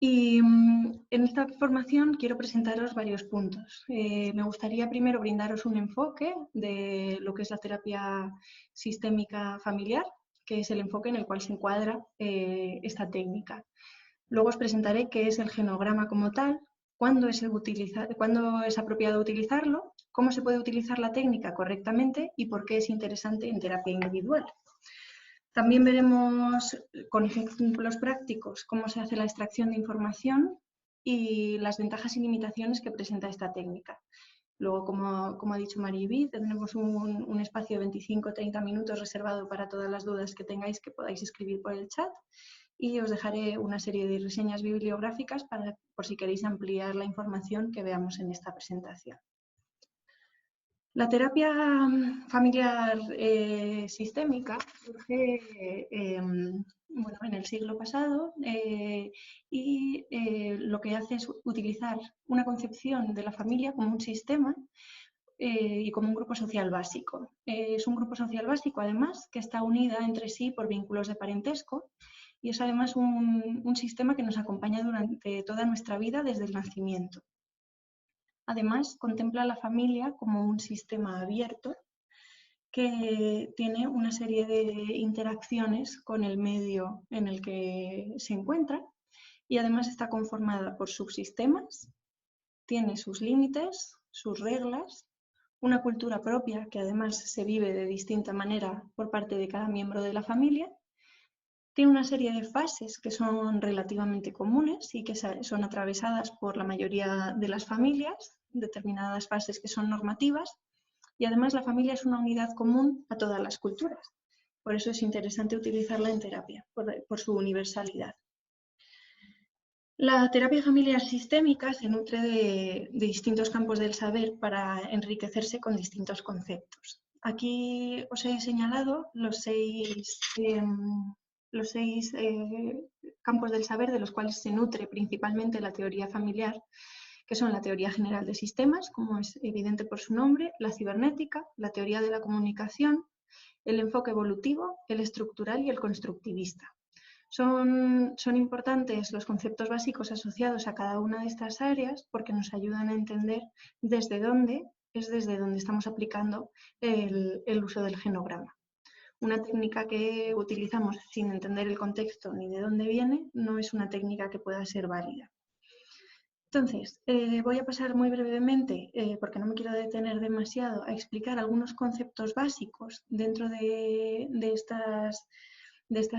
Y en esta formación quiero presentaros varios puntos. Me gustaría primero brindaros un enfoque de lo que es la terapia sistémica familiar, que es el enfoque en el cual se encuadra esta técnica. Luego os presentaré qué es el genograma como tal, cuándo es apropiado utilizarlo, cómo se puede utilizar la técnica correctamente y por qué es interesante en terapia individual. También veremos con ejemplos prácticos cómo se hace la extracción de información y las ventajas y limitaciones que presenta esta técnica. Luego, como ha dicho Mariby, tendremos un espacio de 25-30 minutos reservado para todas las dudas que tengáis que podáis escribir por el chat y os dejaré una serie de reseñas bibliográficas por si queréis ampliar la información que veamos en esta presentación. La terapia familiar sistémica surge en el siglo pasado y lo que hace es utilizar una concepción de la familia como un sistema y como un grupo social básico. Es un grupo social básico, además, que está unida entre sí por vínculos de parentesco y es además un sistema que nos acompaña durante toda nuestra vida desde el nacimiento. Además, contempla a la familia como un sistema abierto que tiene una serie de interacciones con el medio en el que se encuentra y además está conformada por subsistemas, tiene sus límites, sus reglas, una cultura propia que además se vive de distinta manera por parte de cada miembro de la familia. Tiene una serie de fases que son relativamente comunes y que son atravesadas por la mayoría de las familias, determinadas fases que son normativas, y además la familia es una unidad común a todas las culturas. Por eso es interesante utilizarla en terapia, por su universalidad. La terapia familiar sistémica se nutre de distintos campos del saber para enriquecerse con distintos conceptos. Aquí os he señalado los seis campos del saber de los cuales se nutre principalmente la teoría familiar, que son la teoría general de sistemas, como es evidente por su nombre, la cibernética, la teoría de la comunicación, el enfoque evolutivo, el estructural y el constructivista. Son importantes los conceptos básicos asociados a cada una de estas áreas porque nos ayudan a entender desde dónde estamos aplicando el uso del genograma. Una técnica que utilizamos sin entender el contexto ni de dónde viene no es una técnica que pueda ser válida. Entonces, voy a pasar muy brevemente, porque no me quiero detener demasiado, a explicar algunos conceptos básicos dentro de estas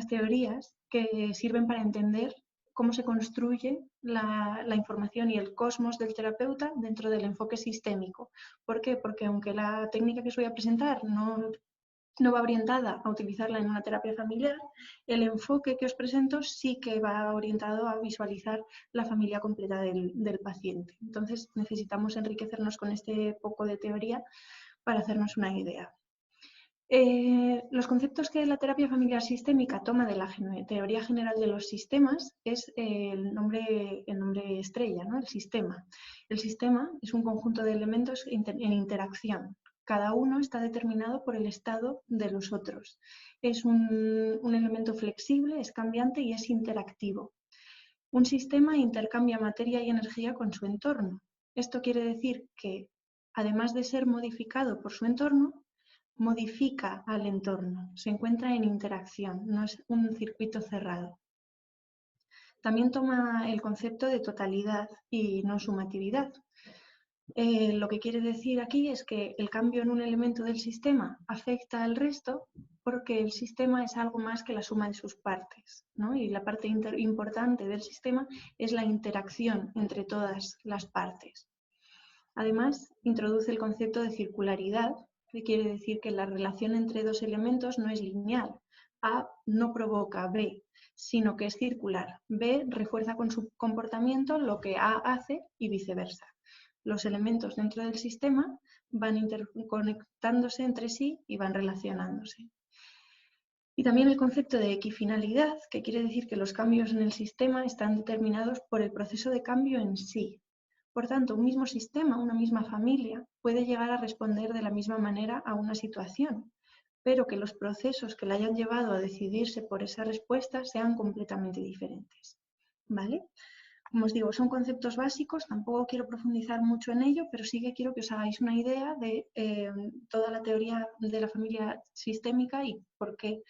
teorías que sirven para entender cómo se construye la información y el cosmos del terapeuta dentro del enfoque sistémico. ¿Por qué? Porque aunque la técnica que os voy a presentar no va orientada a utilizarla en una terapia familiar, el enfoque que os presento sí que va orientado a visualizar la familia completa del paciente. Entonces necesitamos enriquecernos con este poco de teoría para hacernos una idea. Los conceptos que la terapia familiar sistémica toma de la teoría general de los sistemas es el nombre estrella, ¿no? El sistema. El sistema es un conjunto de elementos en interacción. Cada uno está determinado por el estado de los otros. Es un elemento flexible, es cambiante y es interactivo. Un sistema intercambia materia y energía con su entorno. Esto quiere decir que, además de ser modificado por su entorno, modifica al entorno, se encuentra en interacción, no es un circuito cerrado. También toma el concepto de totalidad y no sumatividad. Lo que quiere decir aquí es que el cambio en un elemento del sistema afecta al resto porque el sistema es algo más que la suma de sus partes, ¿no? Y la parte importante del sistema es la interacción entre todas las partes. Además, introduce el concepto de circularidad, que quiere decir que la relación entre dos elementos no es lineal. A no provoca B, sino que es circular. B refuerza con su comportamiento lo que A hace y viceversa. Los elementos dentro del sistema van interconectándose entre sí y van relacionándose. Y también el concepto de equifinalidad, que quiere decir que los cambios en el sistema están determinados por el proceso de cambio en sí. Por tanto, un mismo sistema, una misma familia, puede llegar a responder de la misma manera a una situación, pero que los procesos que la hayan llevado a decidirse por esa respuesta sean completamente diferentes. ¿Vale? Como os digo, son conceptos básicos, tampoco quiero profundizar mucho en ello, pero sí que quiero que os hagáis una idea de toda la teoría de la familia sistémica y por qué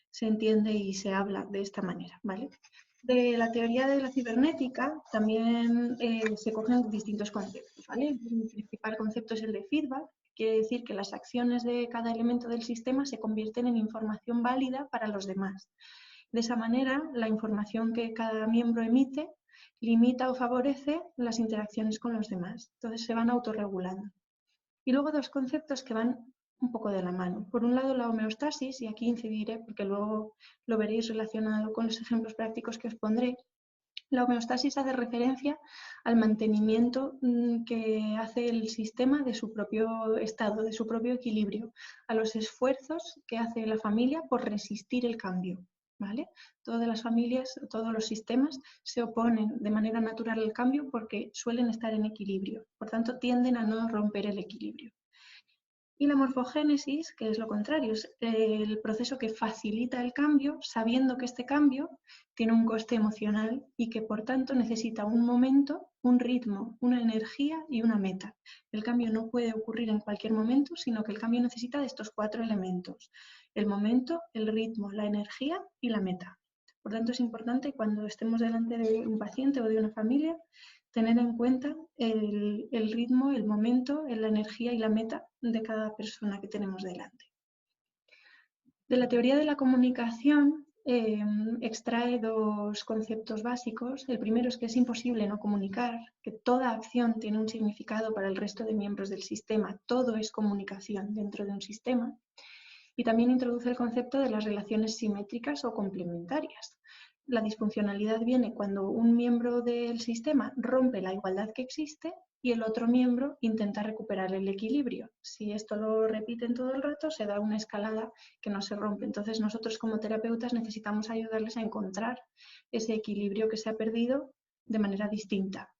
se entiende y se habla de esta manera, ¿vale? De la teoría de la cibernética también se cogen distintos conceptos, ¿vale? El principal concepto es el de feedback, quiere decir que las acciones de cada elemento del sistema se convierten en información válida para los demás. De esa manera, la información que cada miembro emite limita o favorece las interacciones con los demás. Entonces se van autorregulando. Y luego dos conceptos que van un poco de la mano. Por un lado, la homeostasis, y aquí incidiré porque luego lo veréis relacionado con los ejemplos prácticos que os pondré. La homeostasis hace referencia al mantenimiento que hace el sistema de su propio estado, de su propio equilibrio, a los esfuerzos que hace la familia por resistir el cambio. ¿Vale? Todas las familias, todos los sistemas se oponen de manera natural al cambio porque suelen estar en equilibrio, por tanto tienden a no romper el equilibrio. Y la morfogénesis, que es lo contrario, es el proceso que facilita el cambio, sabiendo que este cambio tiene un coste emocional y que por tanto necesita un momento, un ritmo, una energía y una meta. El cambio no puede ocurrir en cualquier momento, sino que el cambio necesita de estos 4 elementos: el momento, el ritmo, la energía y la meta. Por tanto, es importante cuando estemos delante de un paciente o de una familia tener en cuenta el ritmo, el momento, la energía y la meta de cada persona que tenemos delante. De la teoría de la comunicación extrae dos conceptos básicos. El primero es que es imposible no comunicar, que toda acción tiene un significado para el resto de miembros del sistema. Todo es comunicación dentro de un sistema. Y también introduce el concepto de las relaciones simétricas o complementarias. La disfuncionalidad viene cuando un miembro del sistema rompe la igualdad que existe y el otro miembro intenta recuperar el equilibrio. Si esto lo repiten todo el rato, se da una escalada que no se rompe. Entonces nosotros como terapeutas necesitamos ayudarles a encontrar ese equilibrio que se ha perdido de manera distinta.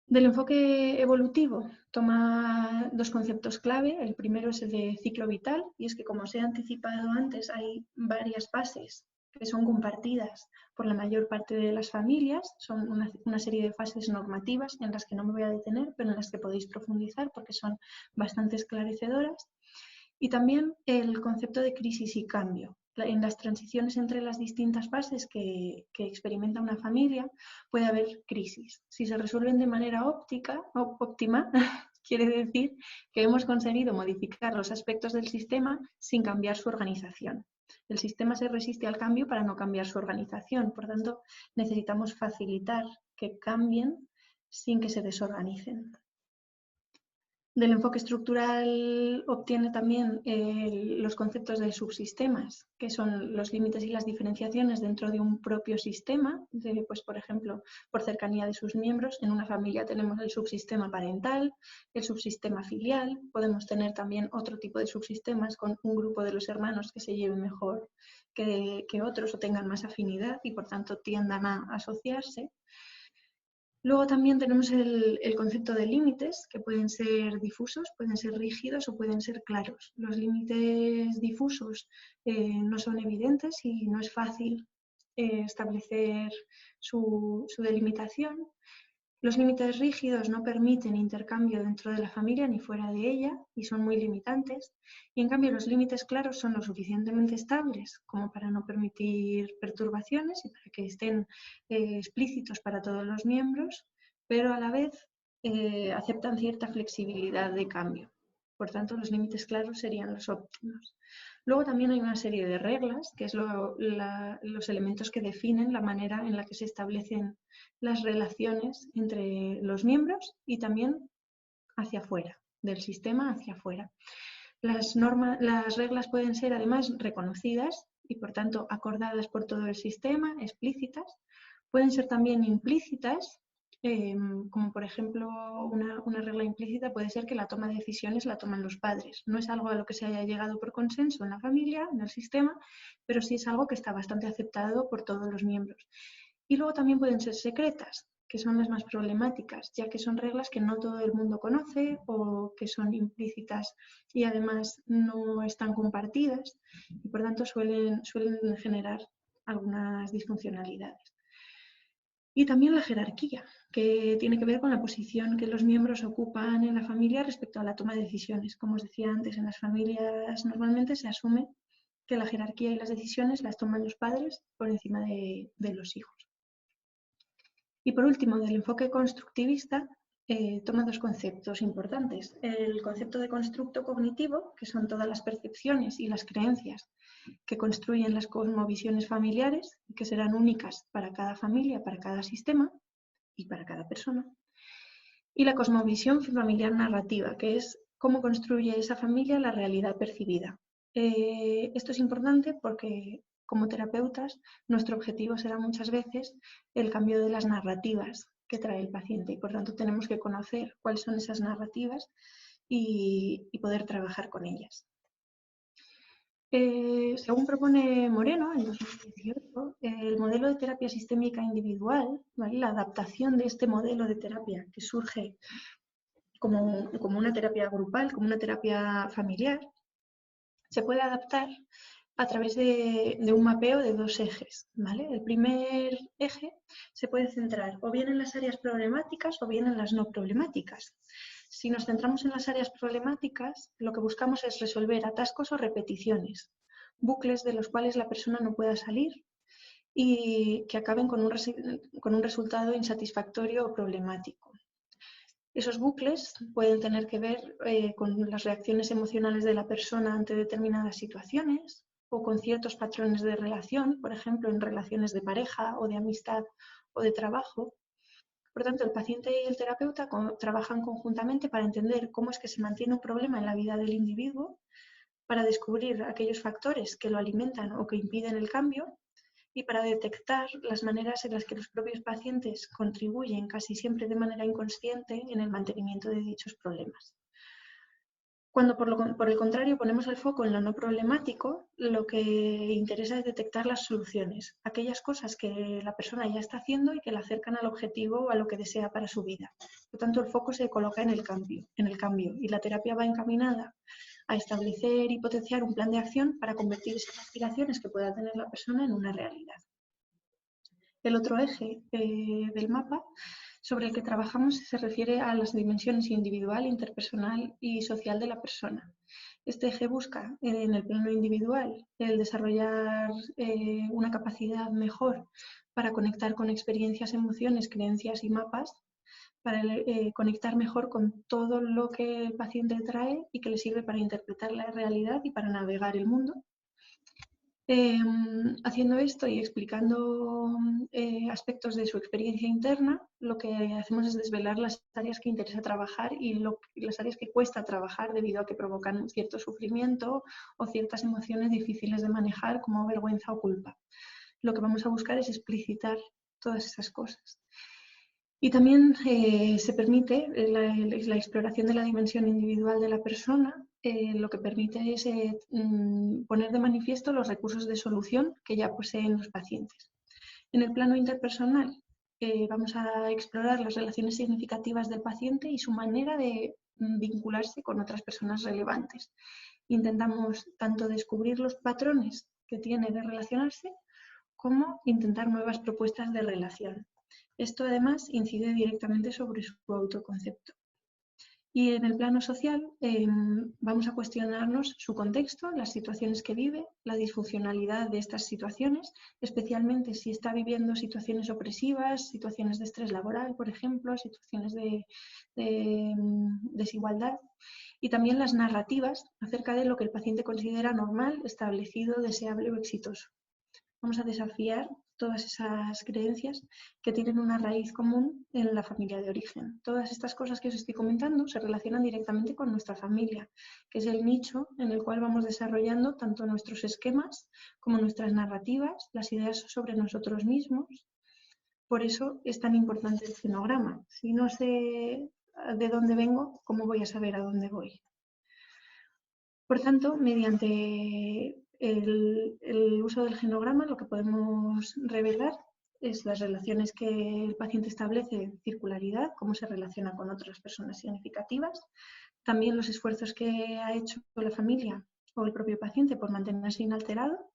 Del enfoque evolutivo toma dos conceptos clave. El primero es el de ciclo vital, y es que, como os he anticipado antes, hay varias fases que son compartidas por la mayor parte de las familias. Son una serie de fases normativas en las que no me voy a detener, pero en las que podéis profundizar porque son bastante esclarecedoras. Y también el concepto de crisis y cambio. En las transiciones entre las distintas fases que experimenta una familia puede haber crisis. Si se resuelven de manera óptima, quiere decir que hemos conseguido modificar los aspectos del sistema sin cambiar su organización. El sistema se resiste al cambio para no cambiar su organización. Por tanto, necesitamos facilitar que cambien sin que se desorganicen. Del enfoque estructural obtiene también los conceptos de subsistemas, que son los límites y las diferenciaciones dentro de un propio sistema. Pues, por ejemplo, por cercanía de sus miembros, en una familia tenemos el subsistema parental, el subsistema filial. Podemos tener también otro tipo de subsistemas con un grupo de los hermanos que se lleven mejor que otros o tengan más afinidad y por tanto tiendan a asociarse. Luego también tenemos el concepto de límites, que pueden ser difusos, pueden ser rígidos o pueden ser claros. Los límites difusos no son evidentes y no es fácil establecer su delimitación. Los límites rígidos no permiten intercambio dentro de la familia ni fuera de ella y son muy limitantes. Y en cambio los límites claros son lo suficientemente estables como para no permitir perturbaciones y para que estén explícitos para todos los miembros, pero a la vez aceptan cierta flexibilidad de cambio. Por tanto, los límites claros serían los óptimos. Luego también hay una serie de reglas, que es los elementos que definen la manera en la que se establecen las relaciones entre los miembros y también hacia afuera, del sistema hacia afuera. Las reglas pueden ser además reconocidas y por tanto acordadas por todo el sistema, explícitas. Pueden ser también implícitas, como por ejemplo una regla implícita puede ser que la toma de decisiones la toman los padres. No es algo a lo que se haya llegado por consenso en la familia, en el sistema, pero sí es algo que está bastante aceptado por todos los miembros. Y luego también pueden ser secretas, que son las más problemáticas, ya que son reglas que no todo el mundo conoce o que son implícitas y además no están compartidas y por tanto suelen generar algunas disfuncionalidades. Y también la jerarquía, que tiene que ver con la posición que los miembros ocupan en la familia respecto a la toma de decisiones. Como os decía antes, en las familias normalmente se asume que la jerarquía y las decisiones las toman los padres por encima de los hijos. Y por último, del enfoque constructivista, toma dos conceptos importantes. El concepto de constructo cognitivo, que son todas las percepciones y las creencias que construyen las cosmovisiones familiares y que serán únicas para cada familia, para cada sistema y para cada persona. Y la cosmovisión familiar narrativa, que es cómo construye esa familia la realidad percibida. Esto es importante porque como terapeutas nuestro objetivo será muchas veces el cambio de las narrativas que trae el paciente y por tanto tenemos que conocer cuáles son esas narrativas y poder trabajar con ellas. Según propone Moreno en 2018, el modelo de terapia sistémica individual, ¿vale? La adaptación de este modelo de terapia que surge como una terapia grupal, como una terapia familiar, se puede adaptar a través de un mapeo de dos ejes, ¿vale? El primer eje se puede centrar o bien en las áreas problemáticas o bien en las no problemáticas. Si nos centramos en las áreas problemáticas, lo que buscamos es resolver atascos o repeticiones, bucles de los cuales la persona no pueda salir y que acaben con un resultado insatisfactorio o problemático. Esos bucles pueden tener que ver con las reacciones emocionales de la persona ante determinadas situaciones o con ciertos patrones de relación, por ejemplo, en relaciones de pareja o de amistad o de trabajo. Por tanto, el paciente y el terapeuta trabajan conjuntamente para entender cómo es que se mantiene un problema en la vida del individuo, para descubrir aquellos factores que lo alimentan o que impiden el cambio y para detectar las maneras en las que los propios pacientes contribuyen, casi siempre de manera inconsciente, en el mantenimiento de dichos problemas. Cuando por el contrario ponemos el foco en lo no problemático, lo que interesa es detectar las soluciones, aquellas cosas que la persona ya está haciendo y que la acercan al objetivo o a lo que desea para su vida. Por tanto, el foco se coloca en el cambio y la terapia va encaminada a establecer y potenciar un plan de acción para convertir esas aspiraciones que pueda tener la persona en una realidad. El otro eje del mapa sobre el que trabajamos se refiere a las dimensiones individual, interpersonal y social de la persona. Este eje busca, en el plano individual, el desarrollar una capacidad mejor para conectar con experiencias, emociones, creencias y mapas, para conectar mejor con todo lo que el paciente trae y que le sirve para interpretar la realidad y para navegar el mundo. Haciendo esto y explicando aspectos de su experiencia interna, lo que hacemos es desvelar las áreas que interesa trabajar y las áreas que cuesta trabajar debido a que provocan cierto sufrimiento o ciertas emociones difíciles de manejar como vergüenza o culpa. Lo que vamos a buscar es explicitar todas esas cosas. Y también se permite la exploración de la dimensión individual de la persona, lo que permite es poner de manifiesto los recursos de solución que ya poseen los pacientes. En el plano interpersonal vamos a explorar las relaciones significativas del paciente y su manera de vincularse con otras personas relevantes. Intentamos tanto descubrir los patrones que tiene de relacionarse como intentar nuevas propuestas de relación. Esto además incide directamente sobre su autoconcepto. Y en el plano social vamos a cuestionarnos su contexto, las situaciones que vive, la disfuncionalidad de estas situaciones, especialmente si está viviendo situaciones opresivas, situaciones de estrés laboral, por ejemplo, situaciones de desigualdad, y también las narrativas acerca de lo que el paciente considera normal, establecido, deseable o exitoso. Vamos a desafiar todas esas creencias que tienen una raíz común en la familia de origen. Todas estas cosas que os estoy comentando se relacionan directamente con nuestra familia, que es el nicho en el cual vamos desarrollando tanto nuestros esquemas como nuestras narrativas, las ideas sobre nosotros mismos. Por eso es tan importante el genograma. Si no sé de dónde vengo, ¿cómo voy a saber a dónde voy? Por tanto, mediante el uso del genograma, lo que podemos revelar es las relaciones que el paciente establece de circularidad, cómo se relaciona con otras personas significativas, también los esfuerzos que ha hecho la familia o el propio paciente por mantenerse inalterado,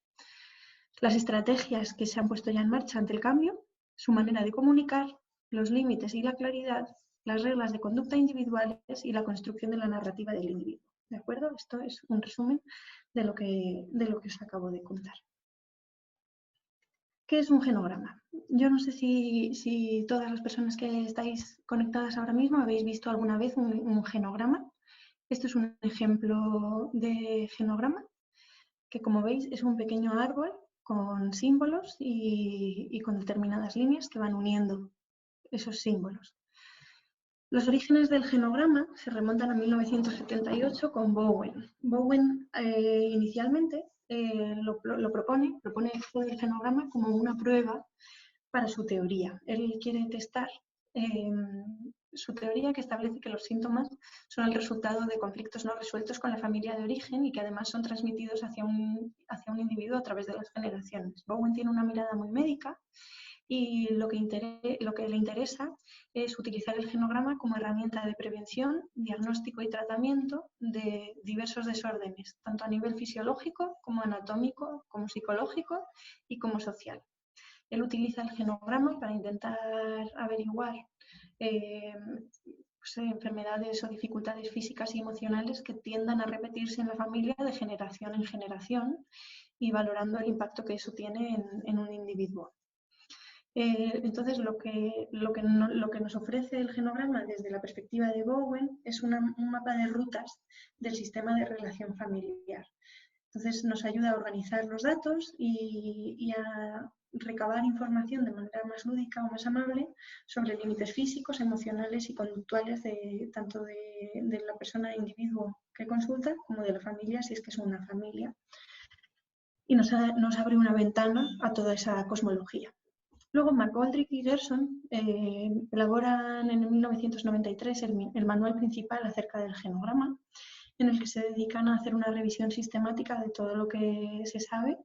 las estrategias que se han puesto ya en marcha ante el cambio su manera de comunicar, los límites y la claridad, las reglas de conducta individuales y la construcción de la narrativa del individuo. ¿De acuerdo? Esto es un resumen de lo que os acabo de contar. ¿Qué es un genograma? Yo no sé si todas las personas que estáis conectadas ahora mismo habéis visto alguna vez un genograma. Esto es un ejemplo de genograma, que como veis es un pequeño árbol con símbolos y con determinadas líneas que van uniendo esos símbolos. Los orígenes del genograma se remontan a 1978 con Bowen. Bowen inicialmente lo propone esto del genograma como una prueba para su teoría. Él quiere testar su teoría, que establece que los síntomas son el resultado de conflictos no resueltos con la familia de origen y que además son transmitidos hacia un individuo a través de las generaciones. Bowen tiene una mirada muy médica y lo que le interesa es utilizar el genograma como herramienta de prevención, diagnóstico y tratamiento de diversos desórdenes, tanto a nivel fisiológico como anatómico, como psicológico y como social. Él utiliza el genograma para intentar averiguar enfermedades o dificultades físicas y emocionales que tiendan a repetirse en la familia de generación en generación y valorando el impacto que eso tiene en un individuo. Entonces, lo que nos ofrece el genograma desde la perspectiva de Bowen es un mapa de rutas del sistema de relación familiar. Entonces, nos ayuda a organizar los datos y a recabar información de manera más lúdica o más amable sobre límites físicos, emocionales y conductuales tanto de la persona individuo que consulta como de la familia, si es que es una familia. Y nos abre una ventana a toda esa cosmología. Luego, McGoldrick y Gerson elaboran en 1993 el manual principal acerca del genograma, en el que se dedican a hacer una revisión sistemática de todo lo que se sabe.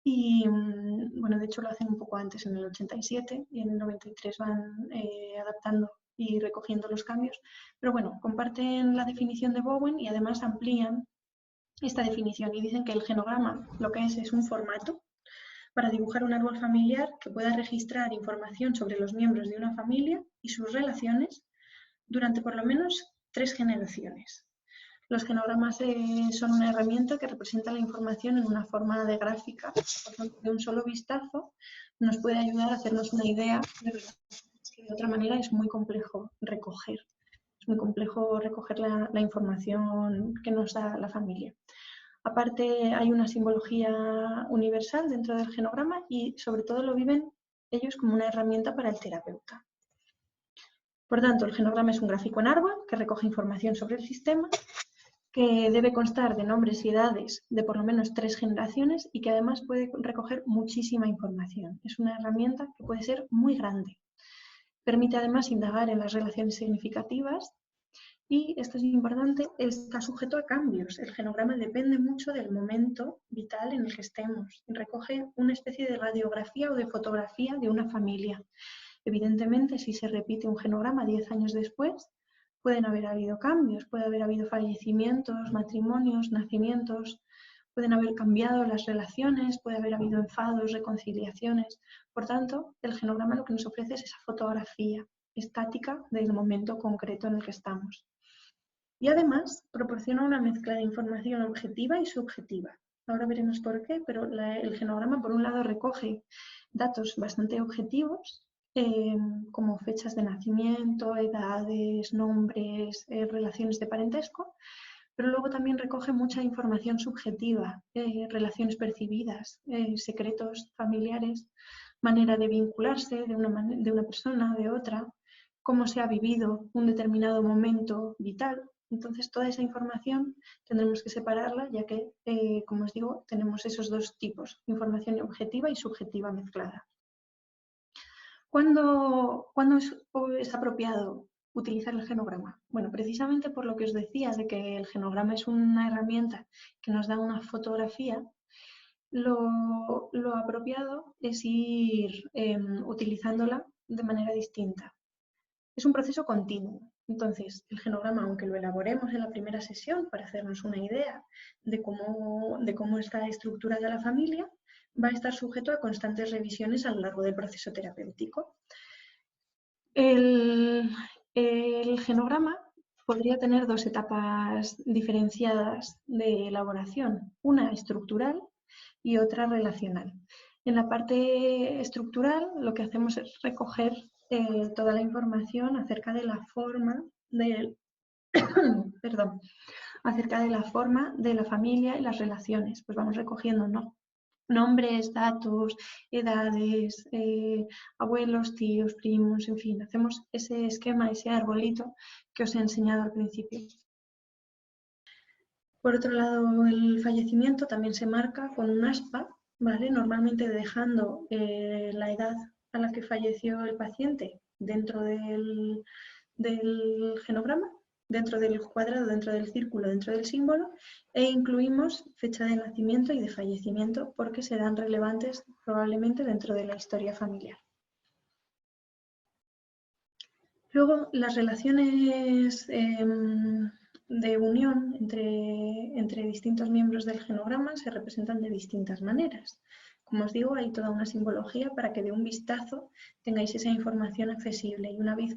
Y, bueno, de hecho lo hacen un poco antes, en el 87, y en el 93 van adaptando y recogiendo los cambios. Pero bueno, comparten la definición de Bowen y además amplían esta definición y dicen que el genograma lo que es un formato para dibujar un árbol familiar que pueda registrar información sobre los miembros de una familia y sus relaciones durante por lo menos 3 generaciones. Los genogramas son una herramienta que representa la información en una forma de gráfica, por tanto, de un solo vistazo nos puede ayudar a hacernos una idea de relaciones que de otra manera es muy complejo recoger. Es muy complejo recoger la información que nos da la familia. Aparte, hay una simbología universal dentro del genograma y sobre todo lo viven ellos como una herramienta para el terapeuta. Por tanto, el genograma es un gráfico en árbol que recoge información sobre el sistema, que debe constar de nombres y edades de por lo menos 3 generaciones y que además puede recoger muchísima información. Es una herramienta que puede ser muy grande. Permite además indagar en las relaciones significativas. Y esto es importante, está sujeto a cambios. El genograma depende mucho del momento vital en el que estemos. Recoge una especie de radiografía o de fotografía de una familia. Evidentemente, si se repite un genograma 10 años después, pueden haber habido cambios, puede haber habido fallecimientos, matrimonios, nacimientos, pueden haber cambiado las relaciones, puede haber habido enfados, reconciliaciones. Por tanto, el genograma lo que nos ofrece es esa fotografía estática del momento concreto en el que estamos. Y además proporciona una mezcla de información objetiva y subjetiva. Ahora veremos por qué, pero el genograma por un lado recoge datos bastante objetivos, como fechas de nacimiento, edades, nombres, relaciones de parentesco, pero luego también recoge mucha información subjetiva, relaciones percibidas, secretos familiares, manera de vincularse de una persona, de otra, cómo se ha vivido un determinado momento vital. Entonces, toda esa información tendremos que separarla, ya que, como os digo, tenemos esos dos tipos, información objetiva y subjetiva mezclada. ¿Cuándo es apropiado utilizar el genograma? Bueno, precisamente por lo que os decía, de que el genograma es una herramienta que nos da una fotografía, lo apropiado es ir utilizándola de manera distinta. Es un proceso continuo. Entonces, el genograma, aunque lo elaboremos en la primera sesión para hacernos una idea de cómo está estructurada la familia, va a estar sujeto a constantes revisiones a lo largo del proceso terapéutico. El genograma podría tener dos etapas diferenciadas de elaboración, una estructural y otra relacional. En la parte estructural lo que hacemos es recoger toda la información acerca de la forma del acerca de la forma de la familia y las relaciones. Pues vamos recogiendo nombres, datos, edades, abuelos, tíos, primos, en fin, hacemos ese esquema, ese arbolito que os he enseñado al principio. Por otro lado, el fallecimiento también se marca con un aspa, ¿vale? Normalmente dejando la edad a la que falleció el paciente dentro del genograma, dentro del cuadrado, dentro del círculo, dentro del símbolo, e incluimos fecha de nacimiento y de fallecimiento porque serán relevantes probablemente dentro de la historia familiar. Luego, las relaciones de unión entre distintos miembros del genograma se representan de distintas maneras. Como os digo, hay toda una simbología para que de un vistazo tengáis esa información accesible y una vez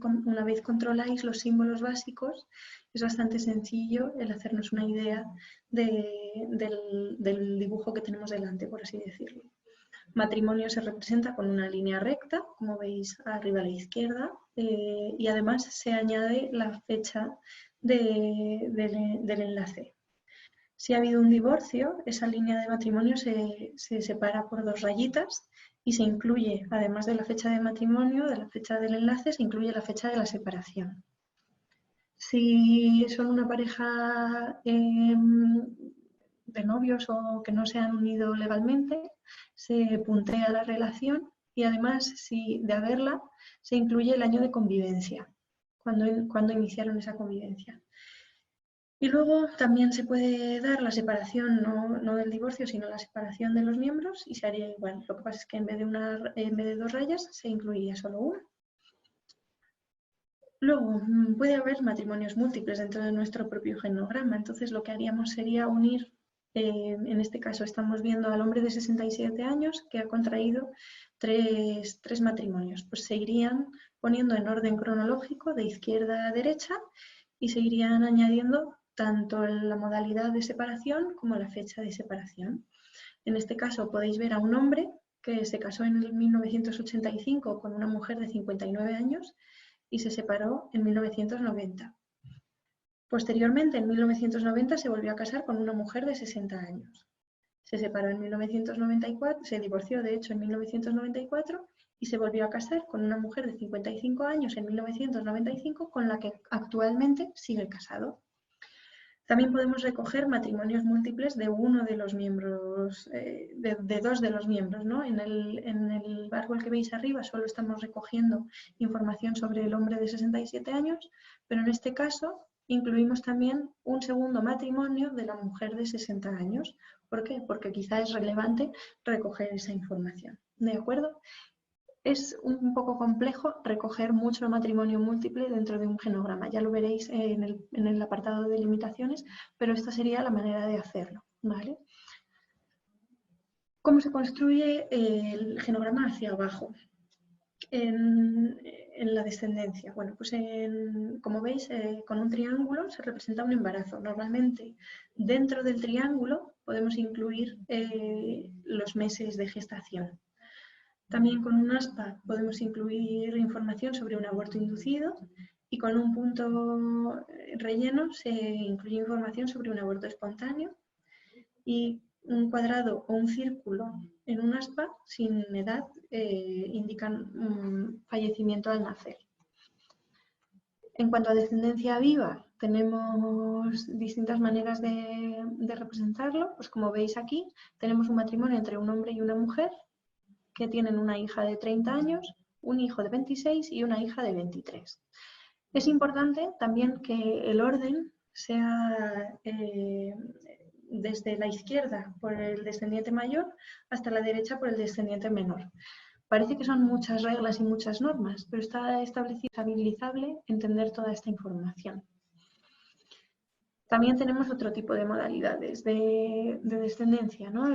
controláis los símbolos básicos, es bastante sencillo el hacernos una idea del dibujo que tenemos delante, por así decirlo. Matrimonio se representa con una línea recta, como veis arriba a la izquierda, y además se añade la fecha del enlace. Si ha habido un divorcio, esa línea de matrimonio se separa por dos rayitas y se incluye, además de la fecha de matrimonio, de la fecha del enlace, se incluye la fecha de la separación. Si son una pareja de novios o que no se han unido legalmente, se puntea la relación y además, si de haberla, se incluye el año de convivencia, cuando iniciaron esa convivencia. Y luego también se puede dar la separación, no del divorcio, sino la separación de los miembros y se haría igual. Lo que pasa es que en vez de dos rayas se incluiría solo una. Luego, puede haber matrimonios múltiples dentro de nuestro propio genograma, entonces lo que haríamos sería unir, en este caso estamos viendo al hombre de 67 años que ha contraído tres matrimonios, pues se irían poniendo en orden cronológico de izquierda a derecha y se irían añadiendo tanto la modalidad de separación como la fecha de separación. En este caso podéis ver a un hombre que se casó en el 1985 con una mujer de 59 años y se separó en 1990. Posteriormente, en 1990, se volvió a casar con una mujer de 60 años. Se separó en 1994, se divorció de hecho en 1994 y se volvió a casar con una mujer de 55 años en 1995 con la que actualmente sigue casado. También podemos recoger matrimonios múltiples de uno de los miembros, de dos de los miembros, ¿no? En el árbol que veis arriba solo estamos recogiendo información sobre el hombre de 67 años, pero en este caso incluimos también un segundo matrimonio de la mujer de 60 años. ¿Por qué? Porque quizá es relevante recoger esa información. ¿De acuerdo? Es un poco complejo recoger mucho matrimonio múltiple dentro de un genograma. Ya lo veréis en el apartado de limitaciones, pero esta sería la manera de hacerlo, ¿vale? ¿Cómo se construye el genograma hacia abajo? En la descendencia. Bueno, pues como veis, con un triángulo se representa un embarazo. Normalmente, dentro del triángulo podemos incluir los meses de gestación. También con un aspa podemos incluir información sobre un aborto inducido y con un punto relleno se incluye información sobre un aborto espontáneo y un cuadrado o un círculo en un aspa sin edad indican fallecimiento al nacer. En cuanto a descendencia viva, tenemos distintas maneras de representarlo. Pues como veis aquí, tenemos un matrimonio entre un hombre y una mujer que tienen una hija de 30 años, un hijo de 26 y una hija de 23. Es importante también que el orden sea desde la izquierda por el descendiente mayor hasta la derecha por el descendiente menor. Parece que son muchas reglas y muchas normas, pero está estabilizable entender toda esta información. También tenemos otro tipo de modalidades de descendencia, ¿no?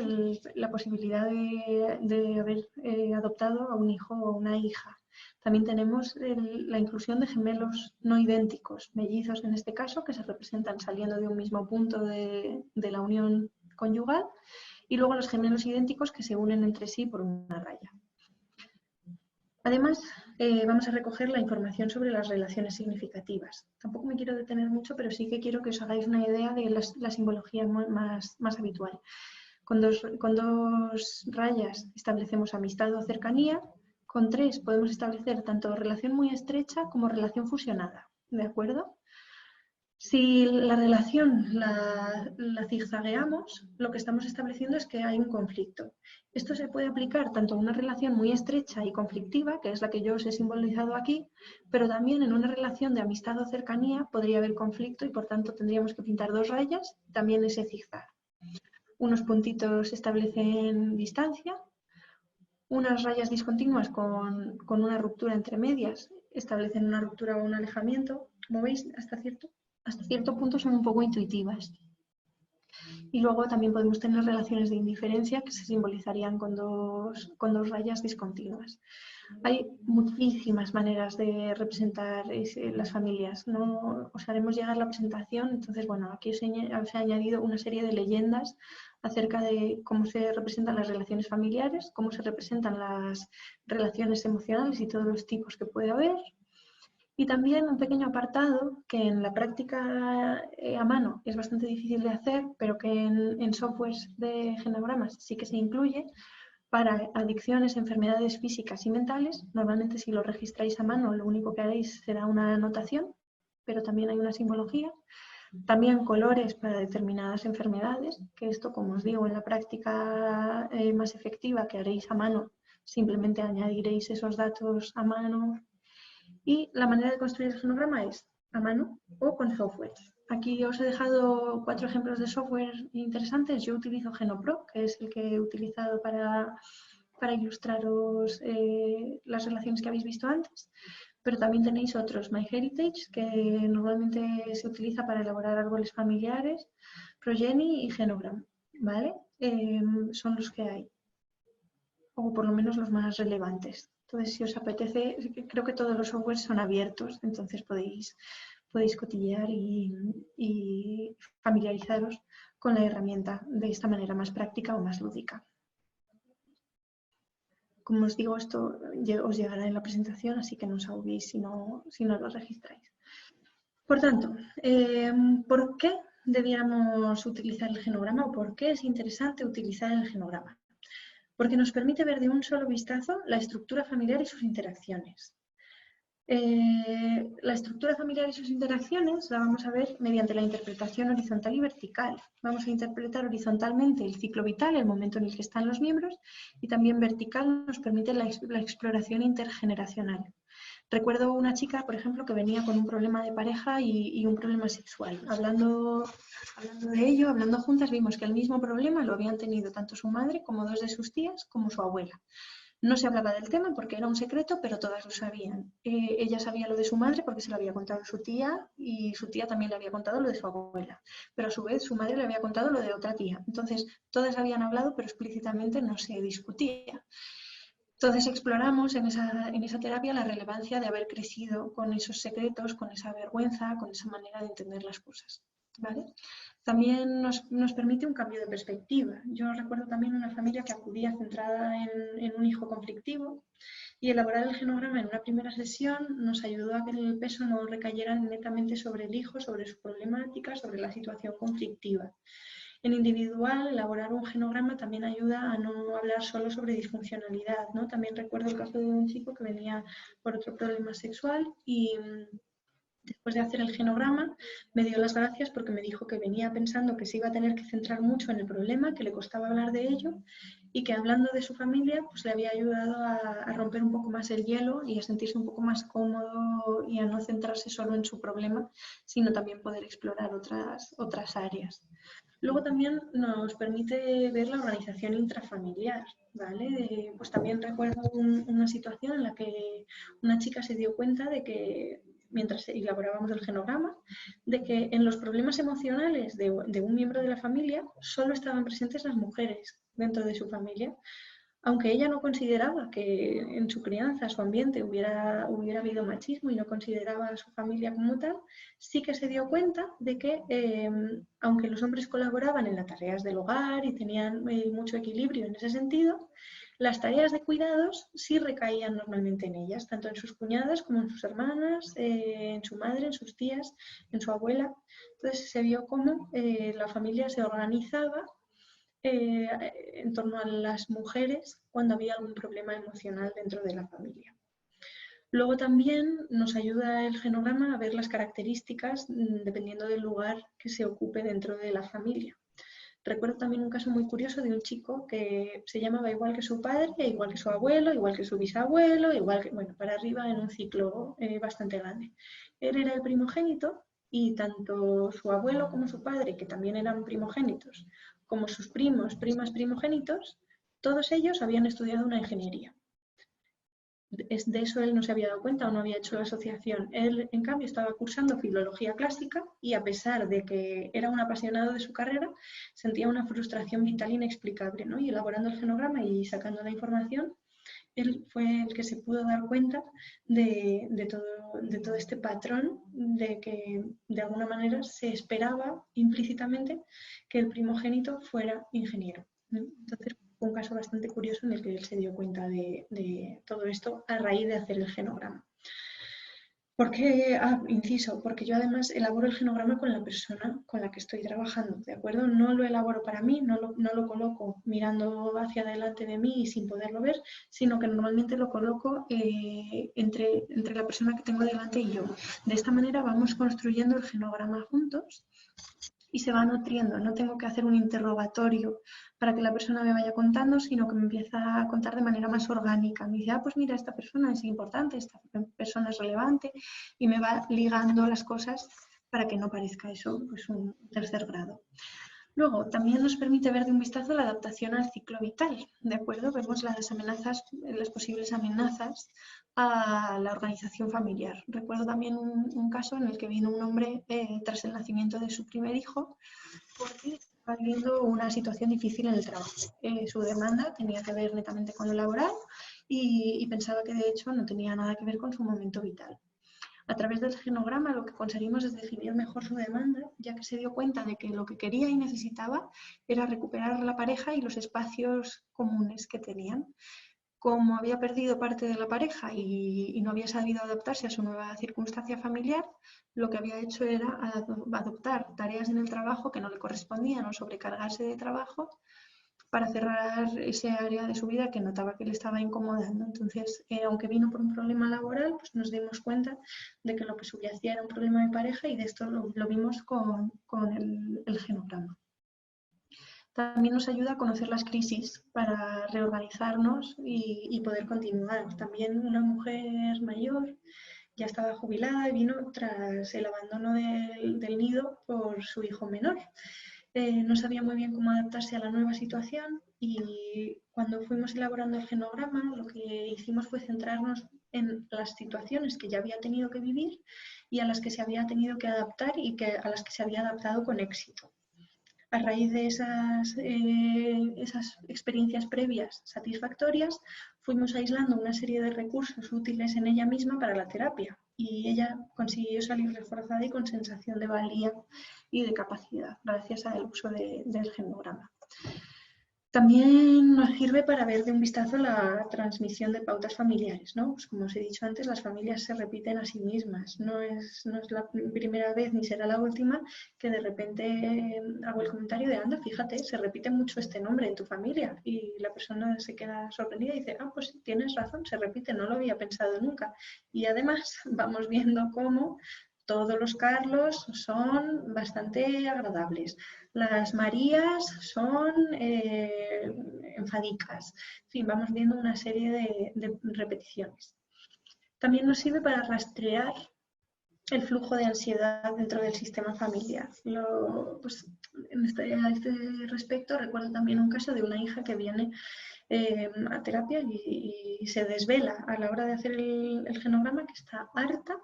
La posibilidad de haber adoptado a un hijo o una hija. También tenemos la inclusión de gemelos no idénticos, mellizos en este caso, que se representan saliendo de un mismo punto de la unión conyugal, y luego los gemelos idénticos que se unen entre sí por una raya. Además, vamos a recoger la información sobre las relaciones significativas. Tampoco me quiero detener mucho, pero sí que quiero que os hagáis una idea de la simbología más habitual. Con dos rayas establecemos amistad o cercanía. Con 3 podemos establecer tanto relación muy estrecha como relación fusionada. ¿De acuerdo? Si la relación la zigzagueamos, lo que estamos estableciendo es que hay un conflicto. Esto se puede aplicar tanto a una relación muy estrecha y conflictiva, que es la que yo os he simbolizado aquí, pero también en una relación de amistad o cercanía podría haber conflicto y por tanto tendríamos que pintar 2 rayas, también ese zigzag. Unos puntitos establecen distancia, unas rayas discontinuas con una ruptura entre medias establecen una ruptura o un alejamiento. Como veis, hasta cierto punto son un poco intuitivas. Y luego también podemos tener relaciones de indiferencia que se simbolizarían con dos rayas discontinuas. Hay muchísimas maneras de representar las familias. ¿No? Os haremos llegar la presentación, entonces, bueno, aquí os he añadido una serie de leyendas acerca de cómo se representan las relaciones familiares, cómo se representan las relaciones emocionales y todos los tipos que puede haber. Y también un pequeño apartado que en la práctica a mano es bastante difícil de hacer, pero que en softwares de genogramas sí que se incluye para adicciones, enfermedades físicas y mentales. Normalmente si lo registráis a mano lo único que haréis será una anotación, pero también hay una simbología. También colores para determinadas enfermedades, que esto, como os digo, en la práctica más efectiva que haréis a mano, simplemente añadiréis esos datos a mano. Y la manera de construir el genograma es a mano o con software. Aquí os he dejado 4 ejemplos de software interesantes. Yo utilizo GenoPro, que es el que he utilizado para ilustraros las relaciones que habéis visto antes, pero también tenéis otros, MyHeritage, que normalmente se utiliza para elaborar árboles familiares, Progeny y Genogram, ¿vale? Son los que hay, o por lo menos los más relevantes. Entonces, si os apetece, creo que todos los softwares son abiertos, entonces podéis cotillear y familiarizaros con la herramienta de esta manera más práctica o más lúdica. Como os digo, esto os llegará en la presentación, así que no os agobiéis si no lo registráis. Por tanto, ¿por qué debiéramos utilizar el genograma o por qué es interesante utilizar el genograma? Porque nos permite ver de un solo vistazo la estructura familiar y sus interacciones. La estructura familiar y sus interacciones la vamos a ver mediante la interpretación horizontal y vertical. Vamos a interpretar horizontalmente el ciclo vital, el momento en el que están los miembros, y también vertical nos permite la exploración intergeneracional. Recuerdo una chica, por ejemplo, que venía con un problema de pareja y un problema sexual. Hablando de ello, hablando juntas, vimos que el mismo problema lo habían tenido tanto su madre como 2 de sus tías como su abuela. No se hablaba del tema porque era un secreto, pero todas lo sabían. Ella sabía lo de su madre porque se lo había contado su tía y su tía también le había contado lo de su abuela. Pero a su vez su madre le había contado lo de otra tía. Entonces todas habían hablado, pero explícitamente no se discutía. Entonces exploramos en esa terapia la relevancia de haber crecido con esos secretos, con esa vergüenza, con esa manera de entender las cosas, ¿vale? También nos permite un cambio de perspectiva. Yo recuerdo también una familia que acudía centrada en un hijo conflictivo y elaborar el genograma en una primera sesión nos ayudó a que el peso no recayera netamente sobre el hijo, sobre su problemática, sobre la situación conflictiva. En individual, elaborar un genograma también ayuda a no hablar solo sobre disfuncionalidad, ¿no? También recuerdo el caso de un chico que venía por otro problema sexual y después de hacer el genograma me dio las gracias porque me dijo que venía pensando que se iba a tener que centrar mucho en el problema, que le costaba hablar de ello y que hablando de su familia pues le había ayudado a romper un poco más el hielo y a sentirse un poco más cómodo y a no centrarse solo en su problema, sino también poder explorar otras áreas. Luego también nos permite ver la organización intrafamiliar, ¿vale? Pues también recuerdo una situación en la que una chica se dio cuenta de que mientras elaborábamos el genograma, de que en los problemas emocionales de un miembro de la familia solo estaban presentes las mujeres dentro de su familia. Aunque ella no consideraba que en su crianza, su ambiente, hubiera habido machismo y no consideraba a su familia como tal, sí que se dio cuenta de que, aunque los hombres colaboraban en las tareas del hogar y tenían mucho equilibrio en ese sentido, las tareas de cuidados sí recaían normalmente en ellas, tanto en sus cuñadas como en sus hermanas, en su madre, en sus tías, en su abuela. Entonces se vio cómo la familia se organizaba en torno a las mujeres cuando había algún problema emocional dentro de la familia. Luego también nos ayuda el genograma a ver las características dependiendo del lugar que se ocupe dentro de la familia. Recuerdo también un caso muy curioso de un chico que se llamaba igual que su padre, igual que su abuelo, igual que su bisabuelo, igual que, bueno, para arriba en un ciclo bastante grande. Él era el primogénito y tanto su abuelo como su padre, que también eran primogénitos, como sus primos, primas primogénitos, todos ellos habían estudiado una ingeniería. De eso él no se había dado cuenta o no había hecho la asociación. Él, en cambio, estaba cursando filología clásica y a pesar de que era un apasionado de su carrera, sentía una frustración vital inexplicable, ¿no? Y elaborando el genograma y sacando la información, él fue el que se pudo dar cuenta de todo este patrón de que de alguna manera se esperaba implícitamente que el primogénito fuera ingeniero, ¿no? Entonces, fue un caso bastante curioso en el que él se dio cuenta de todo esto a raíz de hacer el genograma. ¿Por qué? Inciso, porque yo además elaboro el genograma con la persona con la que estoy trabajando, ¿de acuerdo? No lo elaboro para mí, no lo coloco mirando hacia adelante de mí y sin poderlo ver, sino que normalmente lo coloco entre la persona que tengo delante y yo. De esta manera vamos construyendo el genograma juntos y se va nutriendo. No tengo que hacer un interrogatorio para que la persona me vaya contando, sino que me empieza a contar de manera más orgánica. Me dice, pues mira, esta persona es importante, esta persona es relevante, y me va ligando las cosas para que no parezca eso pues un tercer grado. Luego, también nos permite ver de un vistazo la adaptación al ciclo vital, ¿de acuerdo? Vemos las posibles amenazas a la organización familiar. Recuerdo también un caso en el que vino un hombre tras el nacimiento de su primer hijo porque estaba viviendo una situación difícil en el trabajo. Su demanda tenía que ver netamente con lo laboral y pensaba que de hecho no tenía nada que ver con su momento vital. A través del genograma lo que conseguimos es definir mejor su demanda, ya que se dio cuenta de que lo que quería y necesitaba era recuperar la pareja y los espacios comunes que tenían. Como había perdido parte de la pareja y no había sabido adaptarse a su nueva circunstancia familiar, lo que había hecho era adoptar tareas en el trabajo que no le correspondían o sobrecargarse de trabajo para cerrar ese área de su vida que notaba que le estaba incomodando. Entonces, aunque vino por un problema laboral, pues nos dimos cuenta de que lo que subyacía era un problema de pareja y de esto lo vimos con el genograma. También nos ayuda a conocer las crisis para reorganizarnos y poder continuar. También una mujer mayor ya estaba jubilada y vino tras el abandono del nido por su hijo menor. No sabía muy bien cómo adaptarse a la nueva situación y cuando fuimos elaborando el genograma lo que hicimos fue centrarnos en las situaciones que ya había tenido que vivir y a las que se había tenido que adaptar y a las que se había adaptado con éxito. A raíz de esas experiencias previas satisfactorias, fuimos aislando una serie de recursos útiles en ella misma para la terapia y ella consiguió salir reforzada y con sensación de valía y de capacidad gracias al uso del genograma. También nos sirve para ver de un vistazo la transmisión de pautas familiares, ¿no? Pues como os he dicho antes, las familias se repiten a sí mismas. No es la primera vez ni será la última que de repente hago el comentario de, anda, fíjate, se repite mucho este nombre en tu familia. Y la persona se queda sorprendida y dice, pues tienes razón, se repite, no lo había pensado nunca. Y además vamos viendo cómo todos los Carlos son bastante agradables. Las Marías son enfadicas. En fin, vamos viendo una serie de repeticiones. También nos sirve para rastrear el flujo de ansiedad dentro del sistema familiar. A este respecto, recuerdo también un caso de una hija que viene a terapia y se desvela a la hora de hacer el genograma que está harta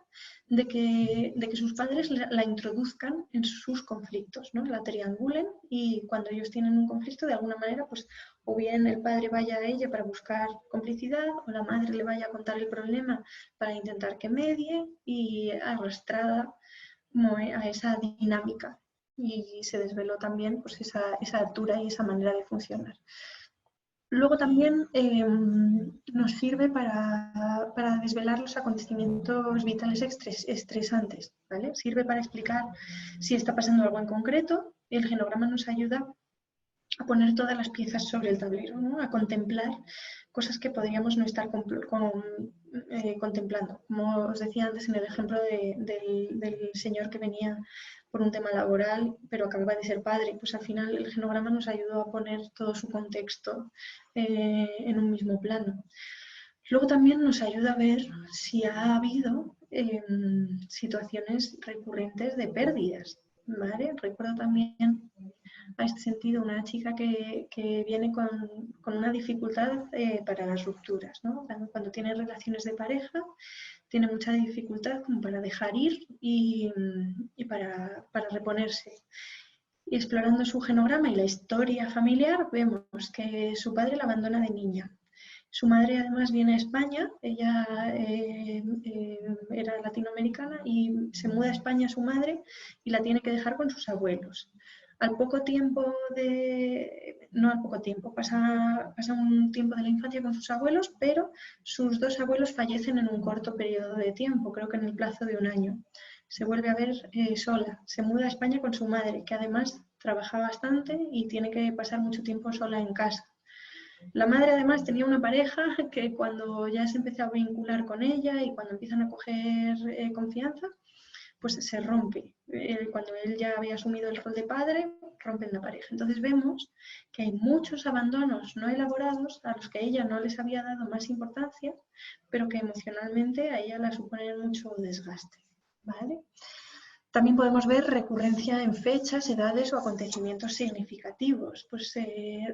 de que sus padres la introduzcan en sus conflictos, ¿no? La triangulen y cuando ellos tienen un conflicto, de alguna manera, pues o bien el padre vaya a ella para buscar complicidad o la madre le vaya a contar el problema para intentar que medie y arrastrada como a esa dinámica. Y se desveló también pues, esa altura y esa manera de funcionar. Luego también nos sirve para desvelar los acontecimientos vitales estresantes, ¿vale? Sirve para explicar si está pasando algo en concreto y el genograma nos ayuda a poner todas las piezas sobre el tablero, ¿no? A contemplar cosas que podríamos no estar contemplando. Como os decía antes en el ejemplo del señor que venía por un tema laboral, pero acababa de ser padre, pues al final el genograma nos ayudó a poner todo su contexto en un mismo plano. Luego también nos ayuda a ver si ha habido situaciones recurrentes de pérdidas, ¿vale? Recuerdo también a este sentido una chica que viene con una dificultad para las rupturas, ¿no? Cuando tiene relaciones de pareja tiene mucha dificultad como para dejar ir y para reponerse. Y explorando su genograma y la historia familiar vemos que su padre la abandona de niña. Su madre además viene a España, ella era latinoamericana y se muda a España su madre y la tiene que dejar con sus abuelos. Al poco tiempo no al poco tiempo, pasa un tiempo de la infancia con sus abuelos, pero sus dos abuelos fallecen en un corto periodo de tiempo, creo que en el plazo de un año. Se vuelve a ver sola, se muda a España con su madre, que además trabaja bastante y tiene que pasar mucho tiempo sola en casa. La madre además tenía una pareja que cuando ya se empezó a vincular con ella y cuando empiezan a coger confianza, pues se rompe. Cuando él ya había asumido el rol de padre, rompen la pareja. Entonces vemos que hay muchos abandonos no elaborados a los que ella no les había dado más importancia, pero que emocionalmente a ella la suponen mucho desgaste, ¿vale? También podemos ver recurrencia en fechas, edades o acontecimientos significativos. Pues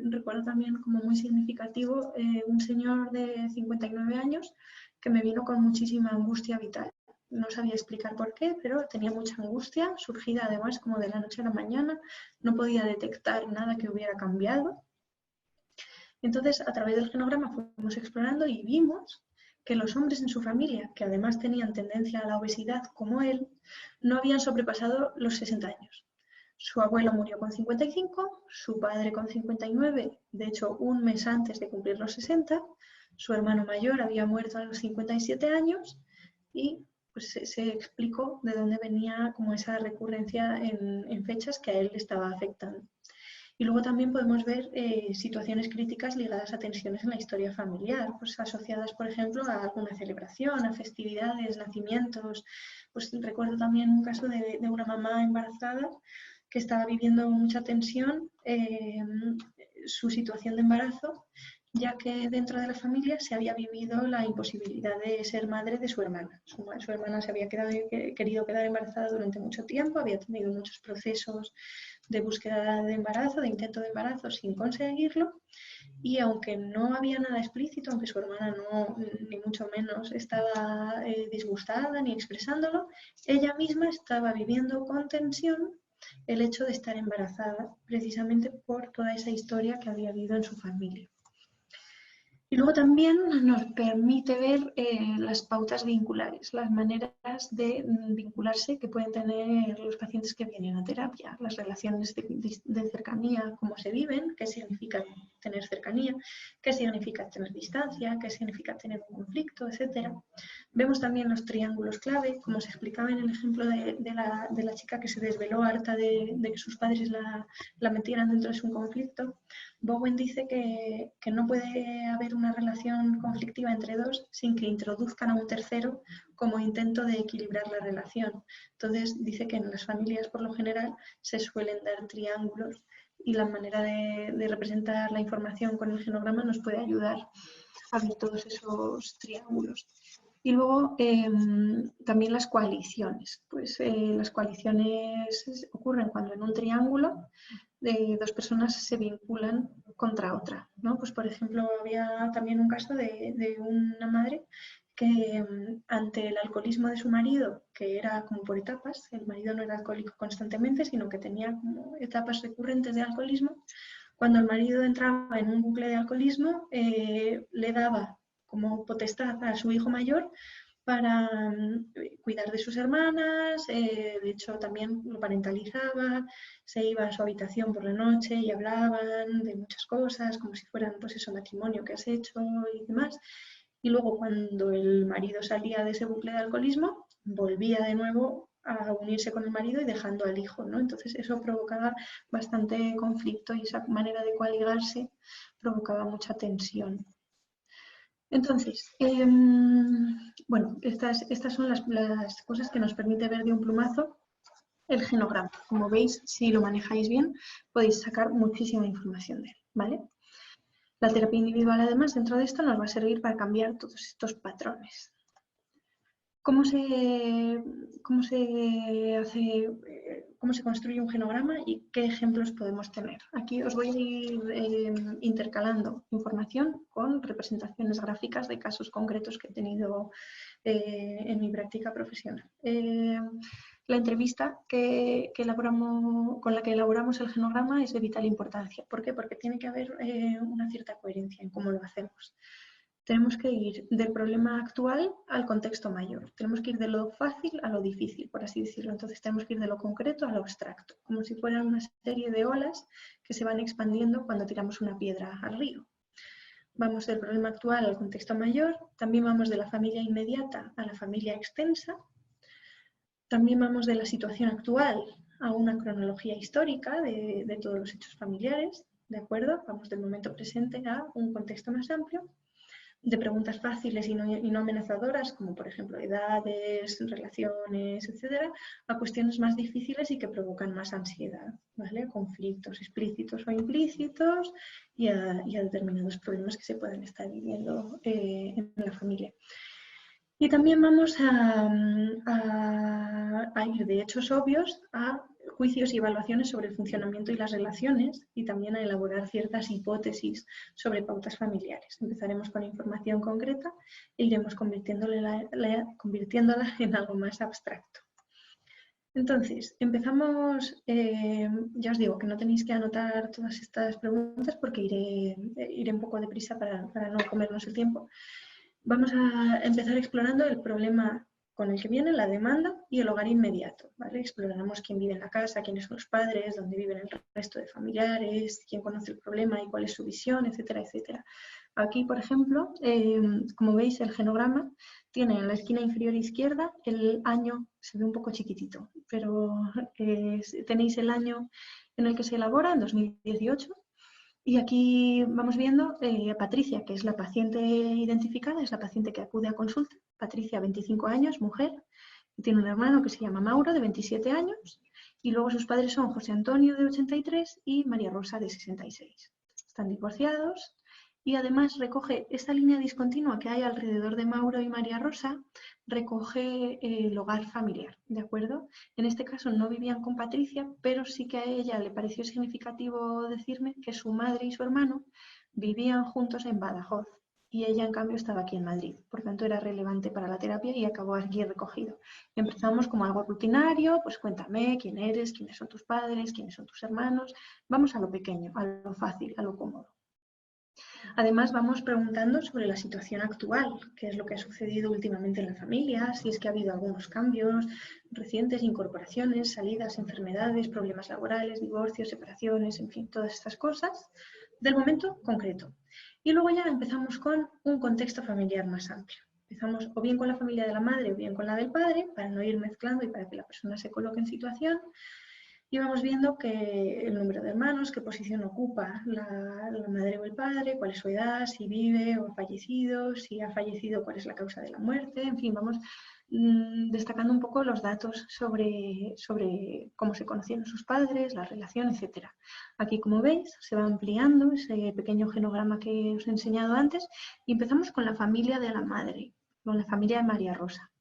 recuerdo también como muy significativo un señor de 59 años que me vino con muchísima angustia vital. No sabía explicar por qué, pero tenía mucha angustia, surgida además como de la noche a la mañana, no podía detectar nada que hubiera cambiado. Entonces, a través del genograma fuimos explorando y vimos que los hombres en su familia, que además tenían tendencia a la obesidad como él, no habían sobrepasado los 60 años. Su abuelo murió con 55, su padre con 59, de hecho un mes antes de cumplir los 60, su hermano mayor había muerto a los 57 años y pues, se explicó de dónde venía como esa recurrencia en fechas que a él le estaba afectando. Y luego también podemos ver situaciones críticas ligadas a tensiones en la historia familiar, pues asociadas, por ejemplo, a alguna celebración, a festividades, nacimientos. Pues recuerdo también un caso de una mamá embarazada que estaba viviendo mucha tensión, su situación de embarazo, ya que dentro de la familia se había vivido la imposibilidad de ser madre de su hermana. Su hermana se había querido quedar embarazada durante mucho tiempo, había tenido muchos procesos de búsqueda de embarazo, de intento de embarazo sin conseguirlo, y aunque no había nada explícito, aunque su hermana no, ni mucho menos estaba disgustada ni expresándolo, ella misma estaba viviendo con tensión el hecho de estar embarazada, precisamente por toda esa historia que había habido en su familia. Y luego también nos permite ver las pautas vinculares, las maneras de vincularse que pueden tener los pacientes que vienen a terapia, las relaciones de cercanía, cómo se viven, qué significa tener cercanía, qué significa tener distancia, qué significa tener un conflicto, etc. Vemos también los triángulos clave, como se explicaba en el ejemplo de la chica que se desveló harta de que sus padres la metieran dentro de su conflicto. Bowen dice que no puede haber una relación conflictiva entre dos sin que introduzcan a un tercero como intento de equilibrar la relación. Entonces dice que en las familias por lo general se suelen dar triángulos y la manera de representar la información con el genograma nos puede ayudar a ver todos esos triángulos. Y luego también las coaliciones. Pues las coaliciones ocurren cuando en un triángulo dos personas se vinculan contra otra, ¿no? Pues por ejemplo, había también un caso de una madre que ante el alcoholismo de su marido, que era como por etapas, el marido no era alcohólico constantemente, sino que tenía como etapas recurrentes de alcoholismo, cuando el marido entraba en un bucle de alcoholismo, le daba como potestad a su hijo mayor para cuidar de sus hermanas, de hecho también lo parentalizaba, se iba a su habitación por la noche y hablaban de muchas cosas, como si fueran pues eso, matrimonio que has hecho y demás. Y luego cuando el marido salía de ese bucle de alcoholismo, volvía de nuevo a unirse con el marido y dejando al hijo, ¿no? Entonces eso provocaba bastante conflicto y esa manera de coaligarse provocaba mucha tensión. Entonces, bueno, estas son las cosas que nos permite ver de un plumazo el genograma. Como veis, si lo manejáis bien, podéis sacar muchísima información de él, ¿vale? La terapia individual, además, dentro de esto nos va a servir para cambiar todos estos patrones. ¿Cómo se construye un genograma y qué ejemplos podemos tener? Aquí os voy a ir intercalando información con representaciones gráficas de casos concretos que he tenido en mi práctica profesional. La entrevista con la que elaboramos el genograma es de vital importancia. ¿Por qué? Porque tiene que haber una cierta coherencia en cómo lo hacemos. Tenemos que ir del problema actual al contexto mayor. Tenemos que ir de lo fácil a lo difícil, por así decirlo. Entonces tenemos que ir de lo concreto a lo abstracto, como si fueran una serie de olas que se van expandiendo cuando tiramos una piedra al río. Vamos del problema actual al contexto mayor, también vamos de la familia inmediata a la familia extensa, también vamos de la situación actual a una cronología histórica de todos los hechos familiares, ¿de acuerdo? Vamos del momento presente a un contexto más amplio, de preguntas fáciles y no amenazadoras, como por ejemplo edades, relaciones, etcétera, a cuestiones más difíciles y que provocan más ansiedad, ¿vale? Conflictos explícitos o implícitos y a determinados problemas que se pueden estar viviendo en la familia. Y también vamos a ir de hechos obvios a juicios y evaluaciones sobre el funcionamiento y las relaciones y también a elaborar ciertas hipótesis sobre pautas familiares. Empezaremos con información concreta e iremos convirtiéndola en algo más abstracto. Entonces, empezamos, ya os digo que no tenéis que anotar todas estas preguntas porque iré un poco deprisa para no comernos el tiempo. Vamos a empezar explorando el problema con el que viene, la demanda y el hogar inmediato, ¿vale? Exploraremos quién vive en la casa, quiénes son los padres, dónde viven el resto de familiares, quién conoce el problema y cuál es su visión, etcétera, etcétera. Aquí, por ejemplo, como veis, el genograma tiene en la esquina inferior izquierda el año, se ve un poco chiquitito, pero tenéis el año en el que se elabora, en 2018, y aquí vamos viendo a Patricia, que es la paciente identificada, es la paciente que acude a consulta. Patricia, 25 años, mujer, y tiene un hermano que se llama Mauro, de 27 años, y luego sus padres son José Antonio, de 83, y María Rosa, de 66. Están divorciados y además recoge esta línea discontinua que hay alrededor de Mauro y María Rosa, recoge el hogar familiar, ¿de acuerdo? En este caso no vivían con Patricia, pero sí que a ella le pareció significativo decirme que su madre y su hermano vivían juntos en Badajoz y ella en cambio estaba aquí en Madrid. Por tanto era relevante para la terapia y acabó aquí recogido. Empezamos como algo rutinario, pues cuéntame quién eres, quiénes son tus padres, quiénes son tus hermanos. Vamos a lo pequeño, a lo fácil, a lo cómodo. Además, vamos preguntando sobre la situación actual, qué es lo que ha sucedido últimamente en la familia, si es que ha habido algunos cambios recientes, incorporaciones, salidas, enfermedades, problemas laborales, divorcios, separaciones, en fin, todas estas cosas del momento concreto. Y luego ya empezamos con un contexto familiar más amplio. Empezamos o bien con la familia de la madre o bien con la del padre, para no ir mezclando y para que la persona se coloque en situación. Y vamos viendo que el número de hermanos, qué posición ocupa la madre o el padre, cuál es su edad, si vive o ha fallecido, si ha fallecido, cuál es la causa de la muerte. En fin, vamos destacando un poco los datos sobre cómo se conocieron sus padres, la relación, etc. Aquí, como veis, se va ampliando ese pequeño genograma que os he enseñado antes y empezamos con la familia de la madre, con la familia de María Rosa.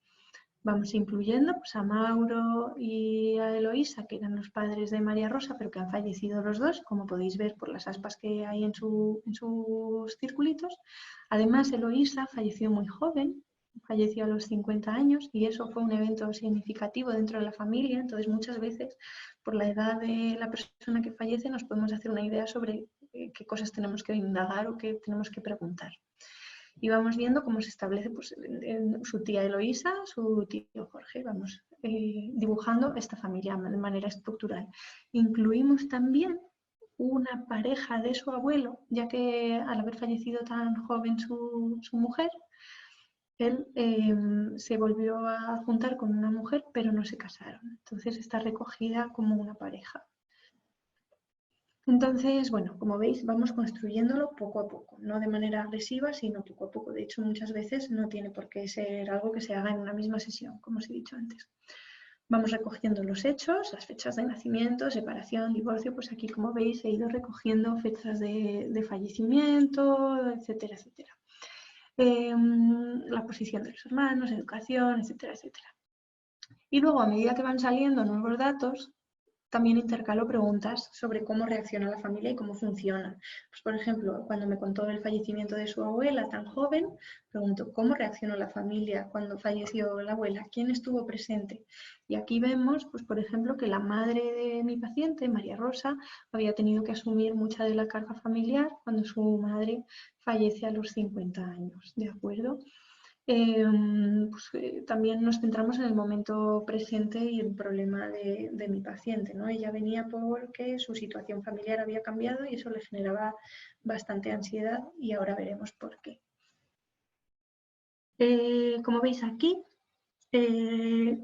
Vamos incluyendo pues, a Mauro y a Eloísa, que eran los padres de María Rosa, pero que han fallecido los dos, como podéis ver por las aspas que hay en sus circulitos. Además, Eloísa falleció muy joven, falleció a los 50 años y eso fue un evento significativo dentro de la familia. Entonces, muchas veces, por la edad de la persona que fallece, nos podemos hacer una idea sobre qué cosas tenemos que indagar o qué tenemos que preguntar. Y vamos viendo cómo se establece pues, su tía Eloísa, su tío Jorge, vamos dibujando esta familia de manera estructural. Incluimos también una pareja de su abuelo, ya que al haber fallecido tan joven su mujer, él se volvió a juntar con una mujer, pero no se casaron. Entonces está recogida como una pareja. Entonces, bueno, como veis, vamos construyéndolo poco a poco, no de manera agresiva, sino poco a poco. De hecho, muchas veces no tiene por qué ser algo que se haga en una misma sesión, como os he dicho antes. Vamos recogiendo los hechos, las fechas de nacimiento, separación, divorcio, pues aquí, como veis, he ido recogiendo fechas de fallecimiento, etcétera, etcétera. La posición de los hermanos, educación, etcétera, etcétera. Y luego, a medida que van saliendo nuevos datos, también intercalo preguntas sobre cómo reacciona la familia y cómo funciona. Pues, por ejemplo, cuando me contó el fallecimiento de su abuela tan joven, pregunto cómo reaccionó la familia cuando falleció la abuela, quién estuvo presente. Y aquí vemos, pues, por ejemplo, que la madre de mi paciente, María Rosa, había tenido que asumir mucha de la carga familiar cuando su madre fallece a los 50 años, ¿de acuerdo? También nos centramos en el momento presente y el problema de mi paciente, ¿no? Ella venía porque su situación familiar había cambiado y eso le generaba bastante ansiedad y ahora veremos por qué. Como veis aquí,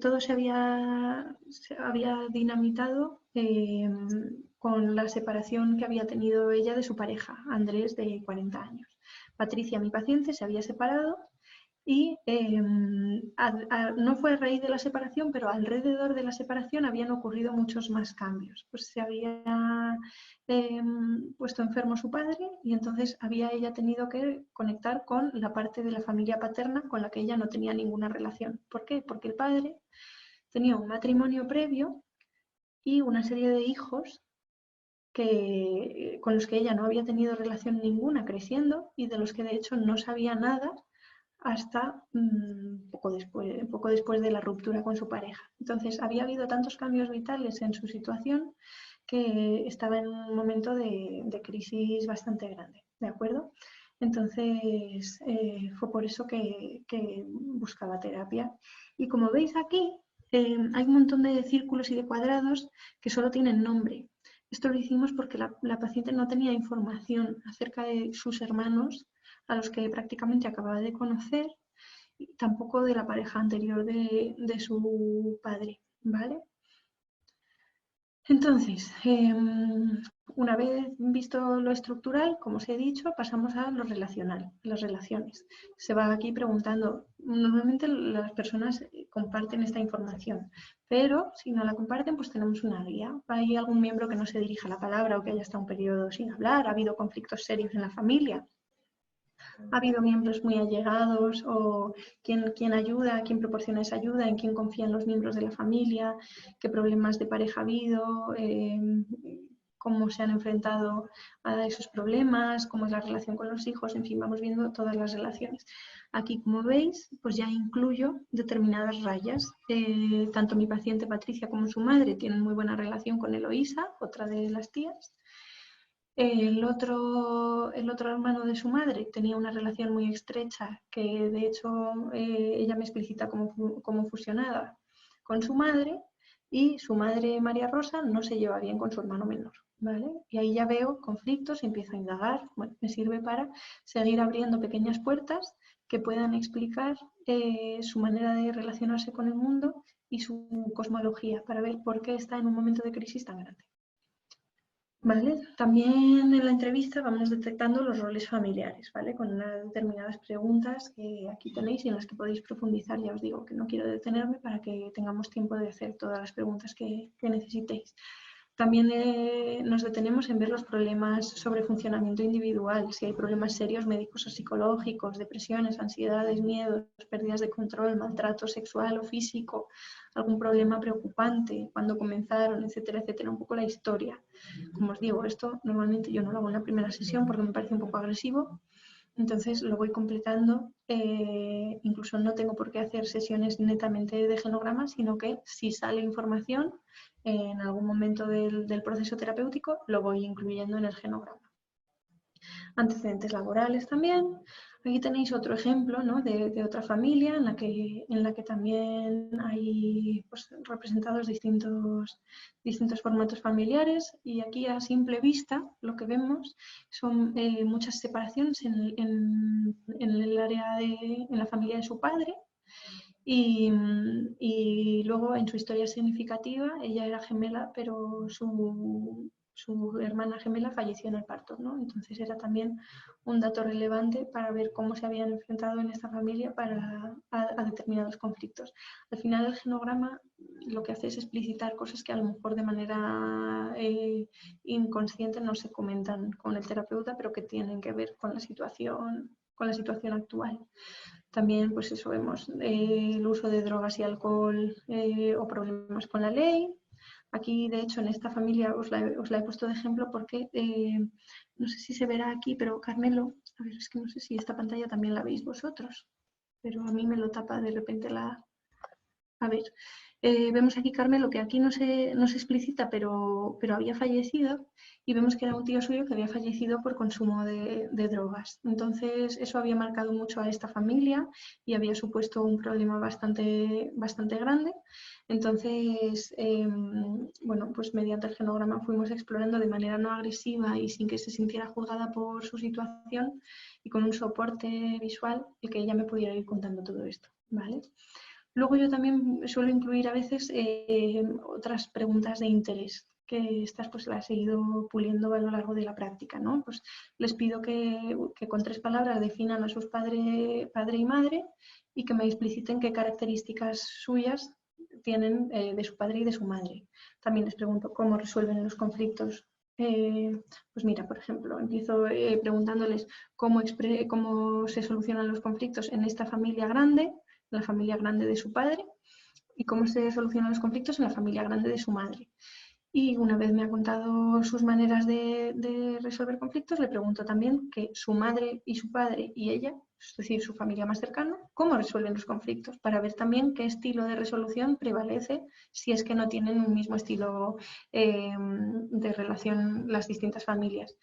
todo se había dinamitado con la separación que había tenido ella de su pareja, Andrés, de 40 años. Patricia, mi paciente, se había separado y no fue a raíz de la separación, pero alrededor de la separación habían ocurrido muchos más cambios. Pues se había puesto enfermo su padre y entonces había ella tenido que conectar con la parte de la familia paterna con la que ella no tenía ninguna relación. ¿Por qué? Porque el padre tenía un matrimonio previo y una serie de hijos con los que ella no había tenido relación ninguna creciendo y de los que de hecho no sabía nada hasta poco después de la ruptura con su pareja. Entonces, había habido tantos cambios vitales en su situación que estaba en un momento de crisis bastante grande, ¿de acuerdo? Entonces, fue por eso que buscaba terapia. Y como veis aquí, hay un montón de círculos y de cuadrados que solo tienen nombre. Esto lo hicimos porque la paciente no tenía información acerca de sus hermanos, a los que prácticamente acababa de conocer, y tampoco de la pareja anterior de su padre, ¿vale? Entonces, una vez visto lo estructural, como os he dicho, pasamos a lo relacional, las relaciones. Se va aquí preguntando, normalmente las personas comparten esta información, pero si no la comparten, pues tenemos una guía. ¿Hay algún miembro que no se dirija la palabra o que haya estado un periodo sin hablar? ¿Ha habido conflictos serios en la familia? ¿Ha habido miembros muy allegados o quién ayuda, quién proporciona esa ayuda, en quién confían los miembros de la familia, qué problemas de pareja ha habido, cómo se han enfrentado a esos problemas, cómo es la relación con los hijos, en fin, vamos viendo todas las relaciones. Aquí, como veis, pues ya incluyo determinadas rayas. Tanto mi paciente Patricia como su madre tienen muy buena relación con Eloísa, otra de las tías. El otro hermano de su madre tenía una relación muy estrecha que de hecho ella me explicita cómo fusionaba con su madre, y su madre María Rosa no se lleva bien con su hermano menor, ¿vale? Y ahí ya veo conflictos, empiezo a indagar, bueno, me sirve para seguir abriendo pequeñas puertas que puedan explicar su manera de relacionarse con el mundo y su cosmología, para ver por qué está en un momento de crisis tan grande. ¿Vale? También en la entrevista vamos detectando los roles familiares, ¿vale? Con unas determinadas preguntas que aquí tenéis y en las que podéis profundizar. Ya os digo que no quiero detenerme para que tengamos tiempo de hacer todas las preguntas que necesitéis. También nos detenemos en ver los problemas sobre funcionamiento individual, si hay problemas serios médicos o psicológicos, depresiones, ansiedades, miedos, pérdidas de control, maltrato sexual o físico, algún problema preocupante, cuándo comenzaron, etcétera, etcétera, un poco la historia. Como os digo, esto normalmente yo no lo hago en la primera sesión porque me parece un poco agresivo, entonces lo voy completando, incluso no tengo por qué hacer sesiones netamente de genograma, sino que si sale información en algún momento del proceso terapéutico, lo voy incluyendo en el genograma. Antecedentes laborales también. Aquí tenéis otro ejemplo, ¿no? de otra familia en la que también hay pues, representados distintos formatos familiares, y aquí a simple vista lo que vemos son muchas separaciones en el área en la familia de su padre. Y luego en su historia significativa, ella era gemela, pero su hermana gemela falleció en el parto, ¿no? Entonces era también un dato relevante para ver cómo se habían enfrentado en esta familia a determinados conflictos. Al final el genograma lo que hace es explicitar cosas que a lo mejor de manera inconsciente no se comentan con el terapeuta, pero que tienen que ver con la situación actual. También, pues eso, vemos el uso de drogas y alcohol o problemas con la ley. Aquí, de hecho, en esta familia os la he puesto de ejemplo porque, no sé si se verá aquí, pero Carmelo, a ver, es que no sé si esta pantalla también la veis vosotros, pero a mí me lo tapa de repente la... A ver, vemos aquí Carmelo, que aquí no se explicita, pero había fallecido, y vemos que era un tío suyo que había fallecido por consumo de drogas. Entonces eso había marcado mucho a esta familia y había supuesto un problema bastante grande. Entonces, bueno, pues mediante el genograma fuimos explorando de manera no agresiva y sin que se sintiera juzgada por su situación, y con un soporte visual, el que ella me pudiera ir contando todo esto, ¿vale? Luego yo también suelo incluir a veces otras preguntas de interés, que estas pues las he ido puliendo a lo largo de la práctica, ¿no? Pues les pido que con 3 palabras definan a sus padre y madre, y que me expliciten qué características suyas tienen de su padre y de su madre. También les pregunto cómo resuelven los conflictos. Pues mira, por ejemplo, empiezo preguntándoles cómo se solucionan los conflictos en esta familia grande, la familia grande de su padre, y cómo se solucionan los conflictos en la familia grande de su madre. Y una vez me ha contado sus maneras de resolver conflictos, le pregunto también que su madre y su padre y ella, es decir, su familia más cercana, cómo resuelven los conflictos, para ver también qué estilo de resolución prevalece, si es que no tienen un mismo estilo de relación las distintas familias.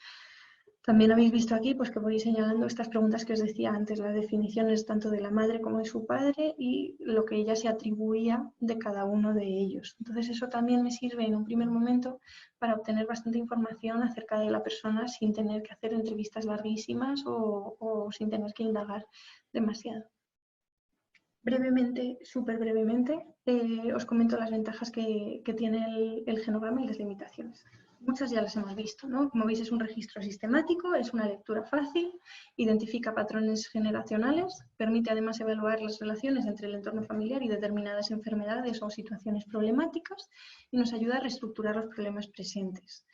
También habéis visto aquí pues, que voy señalando estas preguntas que os decía antes, las definiciones tanto de la madre como de su padre y lo que ella se atribuía de cada uno de ellos. Entonces eso también me sirve en un primer momento para obtener bastante información acerca de la persona sin tener que hacer entrevistas larguísimas o sin tener que indagar demasiado. Brevemente, súper brevemente, os comento las ventajas que tiene el genograma y las limitaciones. Muchas ya las hemos visto, ¿no? Como veis, es un registro sistemático, es una lectura fácil, identifica patrones generacionales, permite además evaluar las relaciones entre el entorno familiar y determinadas enfermedades o situaciones problemáticas, y nos ayuda a reestructurar los problemas presentes.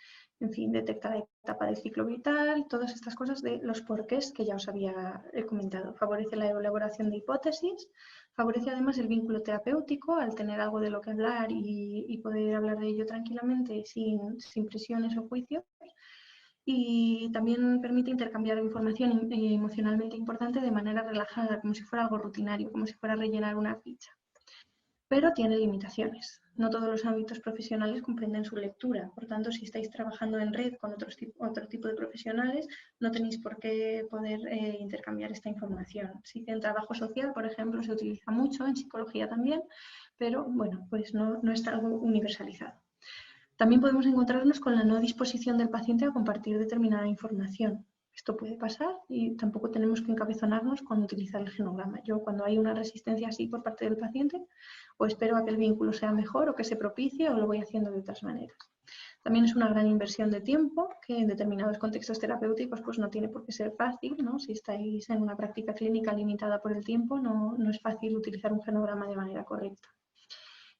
En fin, detecta la etapa del ciclo vital, todas estas cosas de los porqués que ya os había comentado. Favorece la elaboración de hipótesis, favorece además el vínculo terapéutico al tener algo de lo que hablar y poder hablar de ello tranquilamente sin presiones o juicios. Y también permite intercambiar información emocionalmente importante de manera relajada, como si fuera algo rutinario, como si fuera rellenar una ficha. Pero tiene limitaciones. No todos los ámbitos profesionales comprenden su lectura. Por tanto, si estáis trabajando en red con otro tipo de profesionales, no tenéis por qué poder intercambiar esta información. Si en trabajo social, por ejemplo, se utiliza mucho, en psicología también, pero bueno, pues no es algo universalizado. También podemos encontrarnos con la no disposición del paciente a compartir determinada información. Esto puede pasar y tampoco tenemos que encabezonarnos cuando utilizar el genograma. Yo, cuando hay una resistencia así por parte del paciente, o espero a que el vínculo sea mejor o que se propicie, o lo voy haciendo de otras maneras. También es una gran inversión de tiempo que en determinados contextos terapéuticos pues no tiene por qué ser fácil, ¿no? Si estáis en una práctica clínica limitada por el tiempo, no es fácil utilizar un genograma de manera correcta.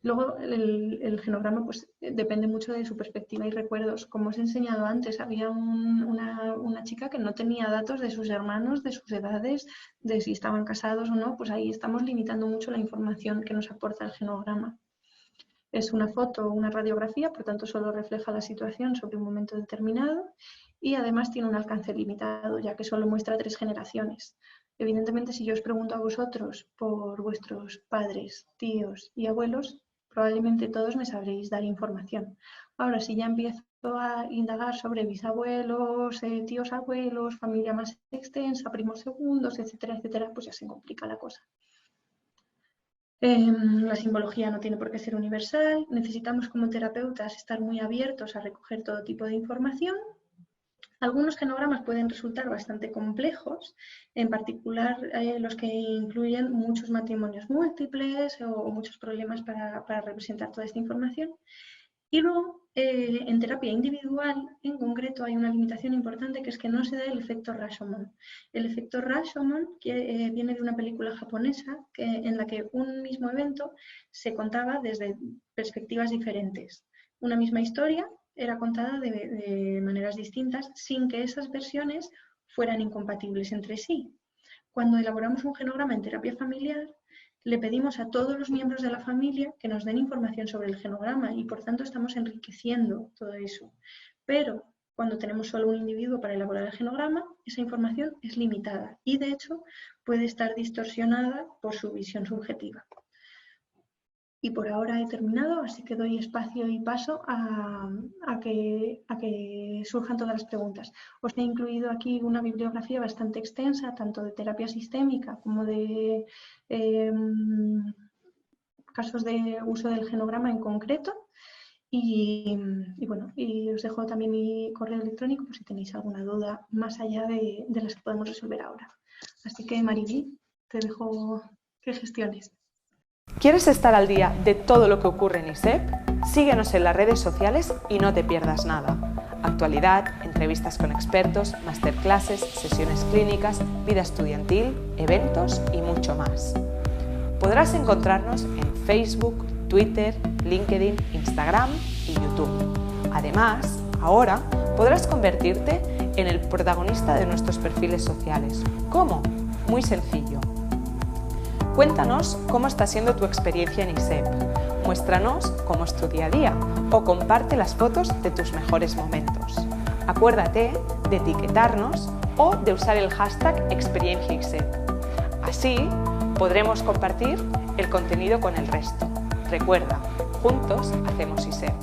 Luego el genograma pues, depende mucho de su perspectiva y recuerdos. Como os he enseñado antes, había una chica que no tenía datos de sus hermanos, de sus edades, de si estaban casados o no, pues ahí estamos limitando mucho la información que nos aporta el genograma. Es una foto o una radiografía, por tanto solo refleja la situación sobre un momento determinado y además tiene un alcance limitado, ya que solo muestra 3 generaciones. Evidentemente, si yo os pregunto a vosotros por vuestros padres, tíos y abuelos, probablemente todos me sabréis dar información. Ahora, si ya empiezo a indagar sobre bisabuelos, tíos abuelos, familia más extensa, primos segundos, etcétera, etcétera, pues ya se complica la cosa. La simbología no tiene por qué ser universal. Necesitamos como terapeutas estar muy abiertos a recoger todo tipo de información. Algunos genogramas pueden resultar bastante complejos, en particular los que incluyen muchos matrimonios múltiples o muchos problemas para representar toda esta información. Y luego, en terapia individual, en concreto, hay una limitación importante, que es que no se da el efecto Rashomon. El efecto Rashomon viene de una película japonesa en la que un mismo evento se contaba desde perspectivas diferentes. Una misma historia era contada de maneras distintas sin que esas versiones fueran incompatibles entre sí. Cuando elaboramos un genograma en terapia familiar, le pedimos a todos los miembros de la familia que nos den información sobre el genograma y por tanto estamos enriqueciendo todo eso. Pero cuando tenemos solo un individuo para elaborar el genograma, esa información es limitada y de hecho puede estar distorsionada por su visión subjetiva. Y por ahora he terminado, así que doy espacio y paso a que surjan todas las preguntas. Os he incluido aquí una bibliografía bastante extensa, tanto de terapia sistémica como de casos de uso del genograma en concreto. Y bueno, y os dejo también mi correo electrónico por si tenéis alguna duda más allá de las que podemos resolver ahora. Así que, Mariví, te dejo que gestiones. ¿Quieres estar al día de todo lo que ocurre en ISEP? Síguenos en las redes sociales y no te pierdas nada. Actualidad, entrevistas con expertos, masterclasses, sesiones clínicas, vida estudiantil, eventos y mucho más. Podrás encontrarnos en Facebook, Twitter, LinkedIn, Instagram y YouTube. Además, ahora podrás convertirte en el protagonista de nuestros perfiles sociales. ¿Cómo? Muy sencillo. Cuéntanos cómo está siendo tu experiencia en ISEP, muéstranos cómo es tu día a día o comparte las fotos de tus mejores momentos. Acuérdate de etiquetarnos o de usar el hashtag ExperienciaISEP. Así podremos compartir el contenido con el resto. Recuerda, juntos hacemos ISEP.